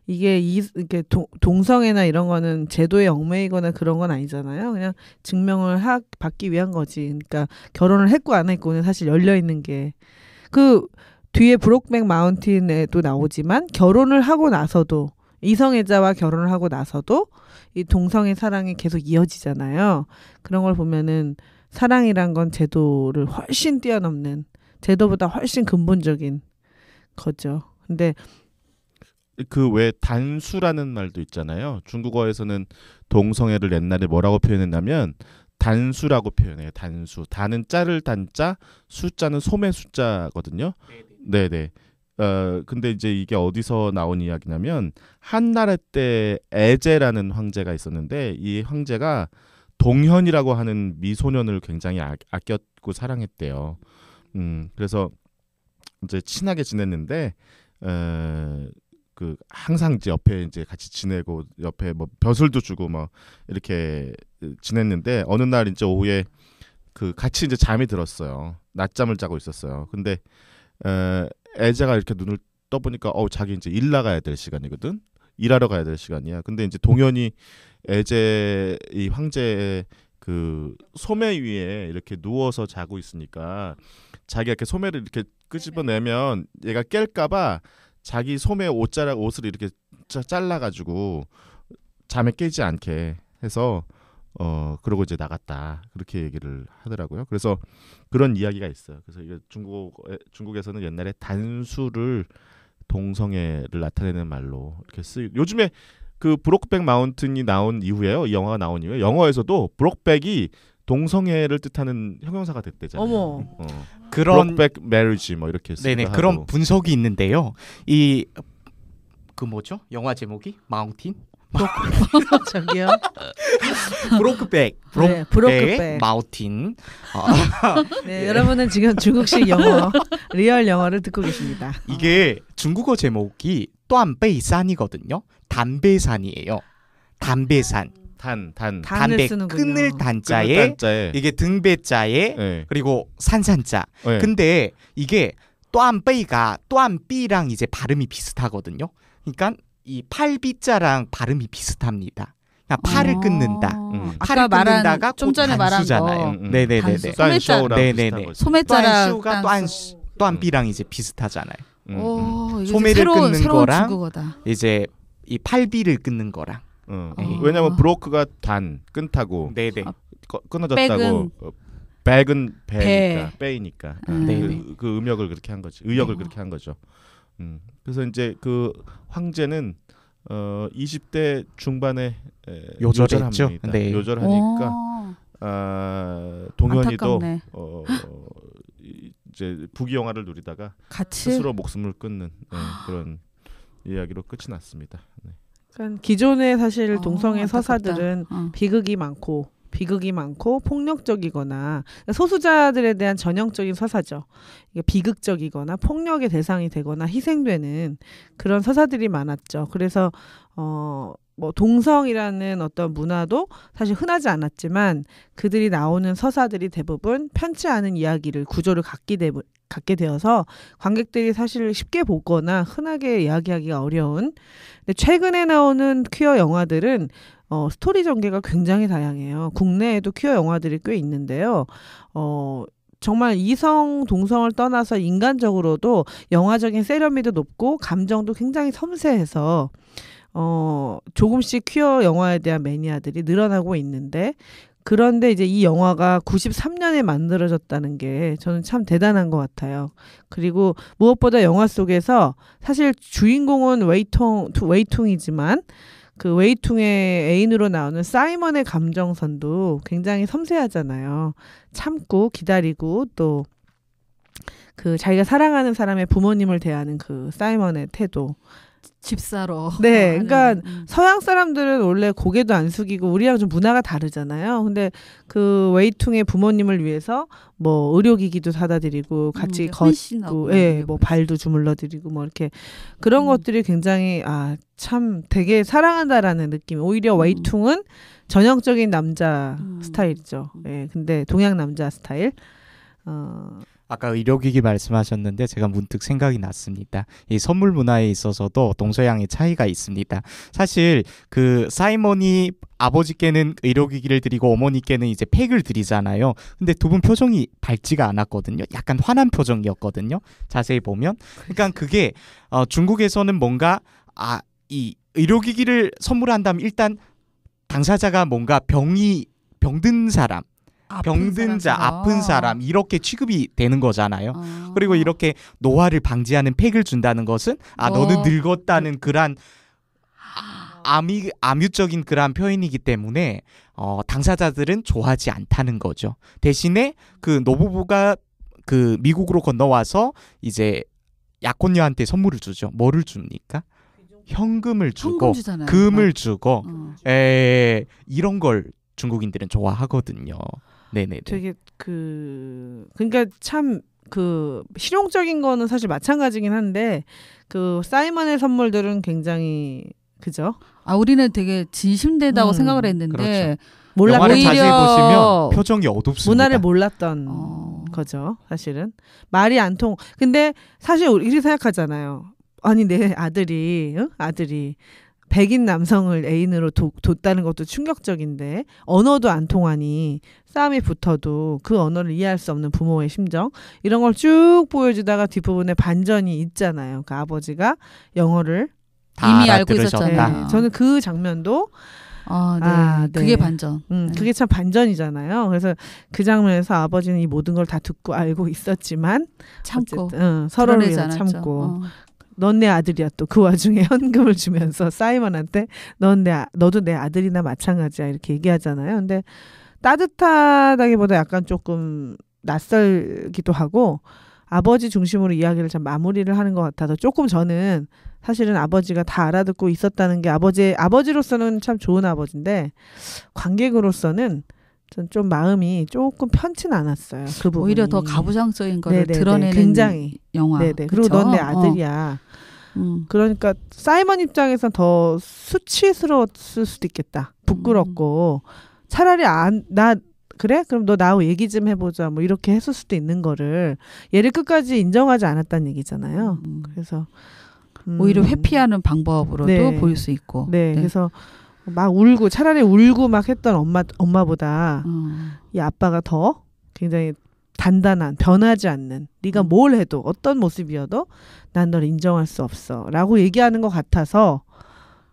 이게 이렇게 동성애나 이런 거는 제도에 얽매이거나 그런 건 아니잖아요. 그냥 증명을 받기 위한 거지. 그러니까 결혼을 했고 안 했고는 사실 열려 있는 게 그 뒤에 브록백 마운틴에도 나오지만 결혼을 하고 나서도 이성애자와 결혼을 하고 나서도 이 동성애 사랑이 계속 이어지잖아요. 그런 걸 보면은 사랑이란 건 제도를 훨씬 뛰어넘는 제도보다 훨씬 근본적인 거죠. 근데 그 왜 단수라는 말도 있잖아요. 중국어에서는 동성애를 옛날에 뭐라고 표현했냐면 단수라고 표현해요. 단수. 단은 짤을 단자, 숫자는 소매 숫자거든요. 네네. 근데 이제 이게 어디서 나온 이야기냐면 한나라 때 애제라는 황제가 있었는데 이 황제가 동현이라고 하는 미소년을 굉장히 아꼈고 사랑했대요. 그래서 이제 친하게 지냈는데 그 항상 이제 옆에 이제 같이 지내고 옆에 뭐 벼슬도 주고 뭐 이렇게 지냈는데 어느 날 이제 오후에 그 같이 이제 잠이 들었어요. 낮잠을 자고 있었어요. 근데 애자가 이렇게 눈을 떠보니까 자기 이제 일 나가야 될 시간이거든. 일하러 가야 될 시간이야. 근데 이제 동현이 애제 이 황제의 그 소매 위에 이렇게 누워서 자고 있으니까 자기가 이렇게 소매를 이렇게 끄집어내면 얘가 깰까봐 자기 소매 옷을 이렇게 잘라가지고 잠에 깨지 않게 해서 그러고 이제 나갔다 그렇게 얘기를 하더라고요. 그래서 그런 이야기가 있어요. 그래서 이게 중국에서는 옛날에 단수를 동성애를 나타내는 말로 이렇게 요즘에 그 브록백 마운틴이 나온 이후에요. 이 영화가 나온 이후에 영어에서도 브록백이 동성애를 뜻하는 형용사가 됐대잖아요. 어머. 그런 브록백 메리지 뭐 이렇게 쓰기도 네네 하고. 그런 분석이 있는데요. 이 그 뭐죠? 영화 제목이 마운틴? 저기요. 브로크백, 네, 브로크백. 마운틴. 네, 여러분은 지금 중국식 영어, 리얼 영어를 듣고 계십니다. 이게 중국어 제목이 또안베이산이거든요. 담배산이에요. 담배산. 단 단을 담배 쓰는군요. 끊을 단자에 단자에 이게 등배자에 네. 그리고 산산자. 네. 근데 이게 또안베이가 또안비랑 이제 발음이 비슷하거든요. 그러니까 이 팔비자랑 발음이 비슷합니다. 그러니까 팔을 끊는다. 아까 팔을 말한 끊는다가 좀 전에 말한 거. 음. 네네네네. 단수. 딴쇼랑 네네네. 비슷한 거지. 소매자랑 또안슈가 또안비랑 이제 비슷하잖아요. 이게 소매를 새로운 끊는 거랑 중국어다. 이제 이 팔비를 끊는 거랑. 왜냐면 브로크가 단 끊다고 네네. 끊어졌다고 백은 배니까 빼이니까 네네. 그 음역을 그렇게 한 거지. 의역을 그렇게 한 거죠. 그래서 이제 그 황제는 20대 중반에 요절했죠. 요절합니다. 네. 요절하니까 동현이도 안타깝네. 이제 부귀영화를 누리다가 같이 스스로 목숨을 끊는 그런 이야기로 끝이 났습니다. 네. 그러니까 기존의 사실 동성애 안타깝다. 서사들은 비극이 많고 폭력적이거나 소수자들에 대한 전형적인 서사죠. 이게 비극적이거나 폭력의 대상이 되거나 희생되는 그런 서사들이 많았죠. 그래서 뭐 동성이라는 어떤 문화도 사실 흔하지 않았지만 그들이 나오는 서사들이 대부분 편치 않은 이야기를 구조를 갖게 되어서 관객들이 사실 쉽게 보거나 흔하게 이야기하기가 어려운. 근데 최근에 나오는 퀴어 영화들은 스토리 전개가 굉장히 다양해요. 국내에도 퀴어 영화들이 꽤 있는데요. 정말 이성, 동성을 떠나서 인간적으로도 영화적인 세련미도 높고 감정도 굉장히 섬세해서 조금씩 퀴어 영화에 대한 매니아들이 늘어나고 있는데 그런데 이제 이 영화가 93년에 만들어졌다는 게 저는 참 대단한 것 같아요. 그리고 무엇보다 영화 속에서 사실 주인공은 웨이퉁이지만 그 웨이퉁의 애인으로 나오는 사이먼의 감정선도 굉장히 섬세하잖아요. 참고 기다리고 또 그 자기가 사랑하는 사람의 부모님을 대하는 그 사이먼의 태도. 집사로. 네, 그러니까 서양 사람들은 원래 고개도 안 숙이고 우리랑 좀 문화가 다르잖아요. 근데 그 웨이퉁의 부모님을 위해서 뭐 의료기기도 사다 드리고 같이 걷고, 뭐 발도 주물러 드리고 뭐 이렇게 그런 것들이 굉장히 참 되게 사랑한다라는 느낌. 오히려 웨이퉁은 전형적인 남자 스타일이죠. 예, 근데 동양 남자 스타일. 아까 의료기기 말씀하셨는데 제가 문득 생각이 났습니다. 이 선물 문화에 있어서도 동서양의 차이가 있습니다. 사실 그 사이먼이 아버지께는 의료기기를 드리고 어머니께는 이제 팩을 드리잖아요. 근데 두 분 표정이 밝지가 않았거든요. 약간 화난 표정이었거든요. 자세히 보면. 그러니까 그게 중국에서는 뭔가 이 의료기기를 선물한다면 일단 당사자가 뭔가 병든 사람 병든 자, 아픈 사람 이렇게 취급이 되는 거잖아요. 그리고 이렇게 노화를 방지하는 팩을 준다는 것은 너는 늙었다는 그런 암유적인 그런 표현이기 때문에 당사자들은 좋아하지 않다는 거죠. 대신에 그 노부부가 그 미국으로 건너와서 이제 약혼녀한테 선물을 주죠. 뭐를 줍니까? 현금을 주고 금을 주고 이런 걸 중국인들은 좋아하거든요. 네네. 되게 그러니까 참 그 실용적인 거는 사실 마찬가지긴 한데 그 사이먼의 선물들은 굉장히 그죠? 우리는 되게 진심되다고 생각을 했는데 그렇죠. 영화를 자세히 보시면 표정이 어둡습니다. 문화를 몰랐던 거죠. 사실은 말이 안 통. 근데 사실 우리 생각하잖아요. 아니 내 아들이 백인 남성을 애인으로 뒀다는 것도 충격적인데 언어도 안 통하니 싸움이 붙어도 그 언어를 이해할 수 없는 부모의 심정 이런 걸 쭉 보여주다가 뒷부분에 반전이 있잖아요. 그 아버지가 영어를 이미 알고 있었잖아요. 네, 저는 그 장면도 네. 그게 반전. 네. 그게 참 반전이잖아요. 그래서 그 장면에서 아버지는 이 모든 걸 다 듣고 알고 있었지만 참고 서로를 위해 참고 넌 내 아들이야 또 그 와중에 현금을 주면서 사이먼한테 너도 내 아들이나 마찬가지야 이렇게 얘기하잖아요. 근데 따뜻하다기보다 약간 조금 낯설기도 하고 아버지 중심으로 이야기를 참 마무리를 하는 것 같아서 조금 저는 사실은 아버지가 다 알아듣고 있었다는 게 아버지로서는 참 좋은 아버지인데 관객으로서는 전 좀 마음이 조금 편치는 않았어요. 그 부분이. 오히려 더 가부장적인 거를 드러내는 굉장히 영화. 네네. 그리고 넌 내 아들이야. 그러니까 사이먼 입장에선 더 수치스러웠을 수도 있겠다. 부끄럽고 차라리 나 그래? 그럼 너 나하고 얘기 좀 해보자. 뭐 이렇게 했을 수도 있는 거를 얘를 끝까지 인정하지 않았다는 얘기잖아요. 그래서 오히려 회피하는 방법으로도 보일 수 있고. 네. 그래서 막 울고 차라리 울고 막 했던 엄마보다 이 아빠가 더 굉장히 단단한 변하지 않는 네가 뭘 해도 어떤 모습이어도 난 널 인정할 수 없어 라고 얘기하는 것 같아서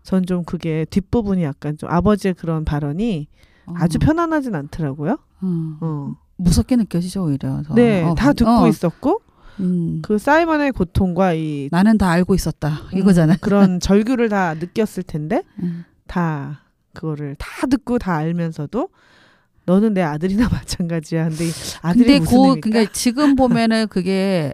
전 좀 그게 뒷부분이 약간 좀 아버지의 그런 발언이 아주 편안하진 않더라고요. 무섭게 느껴지죠 오히려. 네, 다 듣고 있었고 그 사이먼의 고통과 나는 다 알고 있었다 이거잖아요. 그런 절규를 다 느꼈을 텐데 다 그거를 다 듣고 다 알면서도 너는 내 아들이나 마찬가지야. 근데 아들이 무슨 의미일까? 그러니까 지금 보면은 그게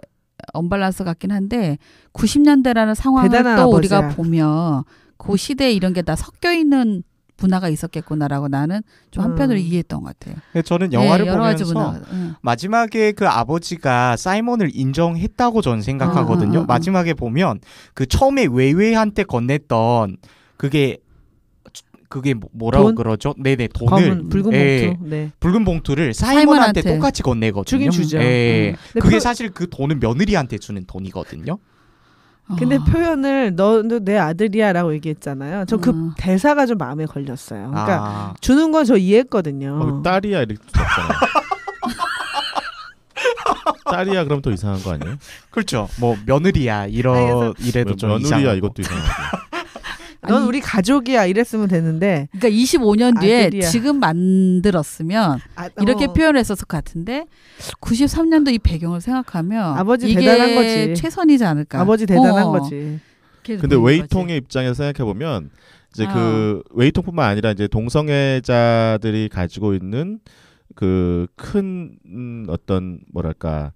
언밸런스 같긴 한데 90년대라는 상황을 또 아버지야. 우리가 보면 그 시대에 이런 게 다 섞여 있는 문화가 있었겠구나라고 나는 좀 한편으로 이해했던 것 같아요. 저는 영화를 여러 가지 보면서 문화. 마지막에 그 아버지가 사이먼을 인정했다고 저는 생각하거든요. 마지막에 보면 그 처음에 외회한테 건넸던 그게 뭐라고 그러죠? 네네 돈을 붉은 봉투. 네. 붉은 봉투를 사이먼한테 사이먼한테. 똑같이 건네거든요. 주긴 주죠. 그게 사실 그 돈은 며느리한테 주는 돈이거든요. 근데 표현을 너도 내 아들이야라고 얘기했잖아요. 저 그 대사가 좀 마음에 걸렸어요. 그러니까 주는 건 저 이해했거든요. 딸이야 이렇게 썼잖아요. 딸이야 그럼 더 이상한 거 아니에요? 그렇죠. 뭐 며느리야 이래도 좀 며느리야 이상하고. 이것도 이상하고. 넌 우리 가족이야 이랬으면 되는데. 그러니까 25년 뒤에 아들이야. 지금 만들었으면 이렇게 표현했었을 것 같은데 93년도 이 배경을 생각하면 아버지 이게 대단한 거지. 최선이지 않을까. 아버지 대단한 거지. 근데 웨이통의 입장에서 생각해 보면 이제 그 웨이통뿐만 아니라 이제 동성애자들이 가지고 있는 그 큰 어떤 뭐랄까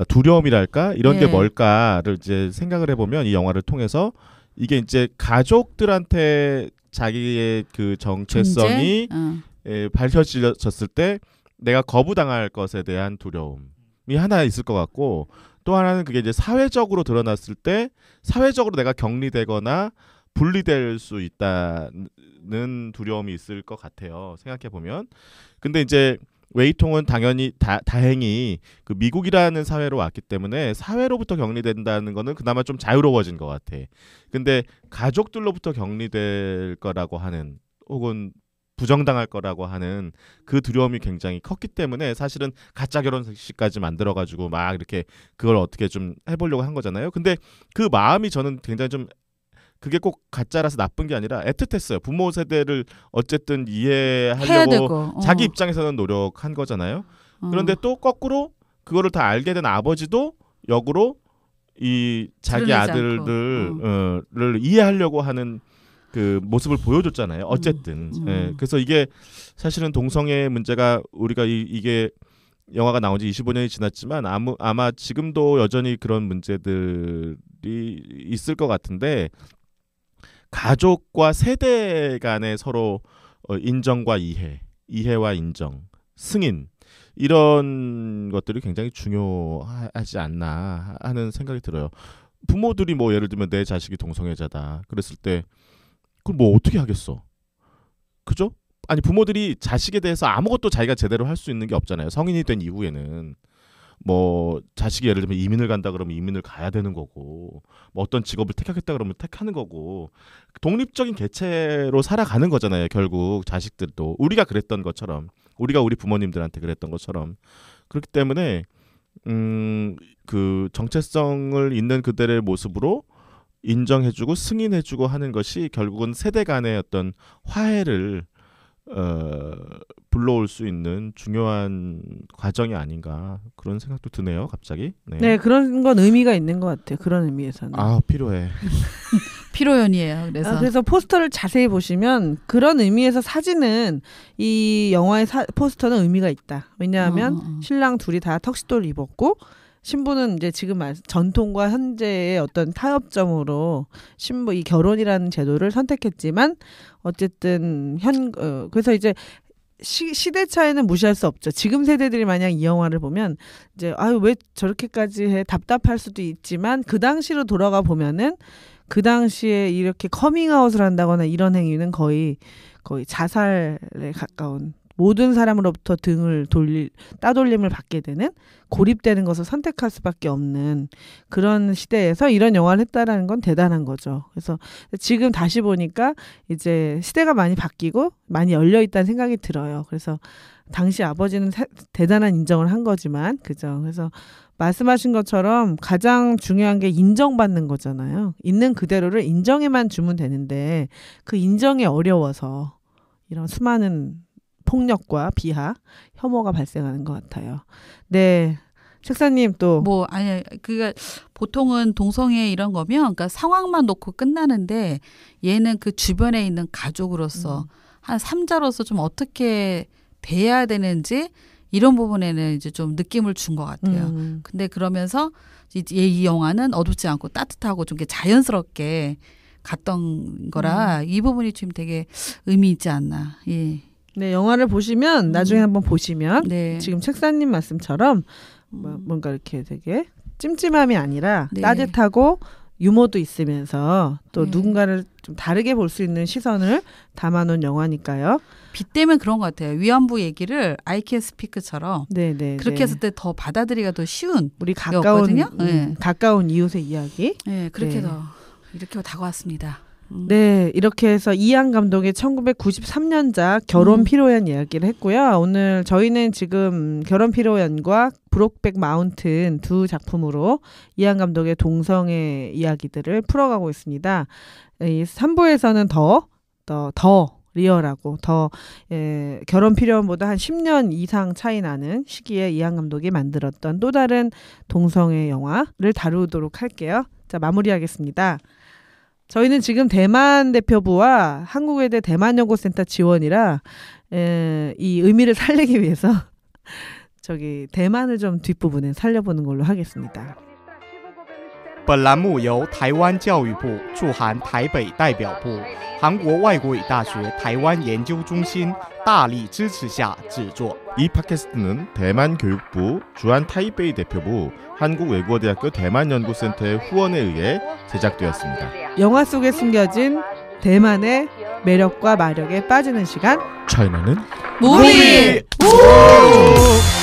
두려움이랄까 이런 게 뭘까를 이제 생각을 해보면 이 영화를 통해서 이게 이제 가족들한테 자기의 그 정체성이 밝혀졌을 때 내가 거부당할 것에 대한 두려움이 하나 있을 것 같고 또 하나는 그게 이제 사회적으로 드러났을 때 사회적으로 내가 격리되거나 분리될 수 있다는 두려움이 있을 것 같아요. 생각해 보면. 근데 이제 웨이통은 당연히 다행히 그 미국이라는 사회로 왔기 때문에 사회로부터 격리된다는 거는 그나마 좀 자유로워진 것 같아. 근데 가족들로부터 격리될 거라고 하는 혹은 부정당할 거라고 하는 그 두려움이 굉장히 컸기 때문에 사실은 가짜 결혼식까지 만들어가지고 막 이렇게 그걸 어떻게 좀 해보려고 한 거잖아요. 근데 그 마음이 저는 굉장히 좀 그게 꼭 가짜라서 나쁜 게 아니라 애틋했어요. 부모 세대를 어쨌든 이해하려고 자기 입장에서는 노력한 거잖아요. 그런데 또 거꾸로 그거를 다 알게 된 아버지도 역으로 이 자기 아들들을 이해하려고 하는 그 모습을 보여줬잖아요. 어쨌든. 그래서 이게 사실은 동성애 문제가 우리가 이게 영화가 나온 지 25년이 지났지만 아마 지금도 여전히 그런 문제들이 있을 것 같은데 가족과 세대 간의 서로 인정과 이해와 인정, 승인 이런 것들이 굉장히 중요하지 않나 하는 생각이 들어요. 부모들이 뭐 예를 들면 내 자식이 동성애자다 그랬을 때 그걸 뭐 어떻게 하겠어? 그죠? 아니 부모들이 자식에 대해서 아무것도 자기가 제대로 할 수 있는 게 없잖아요. 성인이 된 이후에는 뭐 자식이 예를 들면 이민을 간다 그러면 이민을 가야 되는 거고 뭐 어떤 직업을 택하겠다 그러면 택하는 거고 독립적인 개체로 살아가는 거잖아요. 결국 자식들도 우리가 그랬던 것처럼 우리가 우리 부모님들한테 그랬던 것처럼 그렇기 때문에 그 정체성을 있는 그들의 모습으로 인정해주고 승인해주고 하는 것이 결국은 세대 간의 어떤 화해를 불러올 수 있는 중요한 과정이 아닌가 그런 생각도 드네요. 갑자기. 네, 그런 건 의미가 있는 것 같아요. 그런 의미에서는. 아, 필요해. 피로연이에요. 그래서 포스터를 자세히 보시면 그런 의미에서 사진은 이 영화의 포스터는 의미가 있다. 왜냐하면 신랑 둘이 다 턱시도를 입었고 신부는 이제 지금 전통과 현재의 어떤 타협점으로 신부 이 결혼이라는 제도를 선택했지만 어쨌든 그래서 이제 시대 차이는 무시할 수 없죠. 지금 세대들이 만약 이 영화를 보면 이제 아유 왜 저렇게까지 해 답답할 수도 있지만 그 당시로 돌아가 보면은 그 당시에 이렇게 커밍아웃을 한다거나 이런 행위는 거의 자살에 가까운 모든 사람으로부터 따돌림을 받게 되는 고립되는 것을 선택할 수밖에 없는 그런 시대에서 이런 영화를 했다라는 건 대단한 거죠. 그래서 지금 다시 보니까 이제 시대가 많이 바뀌고 많이 열려 있다는 생각이 들어요. 그래서 당시 아버지는 대단한 인정을 한 거지만 그죠. 그래서 말씀하신 것처럼 가장 중요한 게 인정받는 거잖아요. 있는 그대로를 인정해만 주면 되는데 그 인정이 어려워서 이런 수많은 폭력과 비하, 혐오가 발생하는 것 같아요. 네, 책사님 또 그게 보통은 동성애 이런 거면 그러니까 상황만 놓고 끝나는데 얘는 그 주변에 있는 가족으로서 한 3자로서 좀 어떻게 대해야 되는지 이런 부분에는 이제 좀 느낌을 준 것 같아요. 근데 그러면서 이 영화는 어둡지 않고 따뜻하고 좀 자연스럽게 갔던 거라 이 부분이 지금 되게 의미 있지 않나. 예. 네, 영화를 보시면 나중에 한번 보시면 네. 지금 책사님 말씀처럼 뭔가 이렇게 되게 찜찜함이 아니라 네. 따뜻하고 유머도 있으면서 또 네. 누군가를 좀 다르게 볼 수 있는 시선을 담아놓은 영화니까요. 빗대면 그런 것 같아요. 위안부 얘기를 I Can Speak처럼 네, 그렇게 했을 때 더 받아들이기가 더 쉬운 우리 가까운 이웃의 이야기. 네, 그렇게 네. 더 이렇게 다가왔습니다. 네, 이렇게 해서 이안 감독의 1993년작 결혼 피로연 이야기를 했고요. 오늘 저희는 지금 결혼 피로연과 브록백 마운튼 두 작품으로 이안 감독의 동성애 이야기들을 풀어가고 있습니다. 이 3부에서는 더 리얼하고 결혼 피로연보다 한 10년 이상 차이 나는 시기에 이안 감독이 만들었던 또 다른 동성애 영화를 다루도록 할게요. 자, 마무리하겠습니다. 저희는 지금 대만 대표부와 한국외대 대만연구센터 지원이라 이 의미를 살리기 위해서 대만을 좀 뒷부분에 살려보는 걸로 하겠습니다. 本栏目由台湾教育部驻韩台北代表部、韩国外国语大学台湾研究中心大力支持下制作。 이 팟캐스트는 대만 교육부, 주한 타이베이 대표부, 한국외국어대학교 대만연구센터의 후원에 의해 제작되었습니다. 영화 속에 숨겨진 대만의 매력과 마력에 빠지는 시간. 차이나는 무비! 오!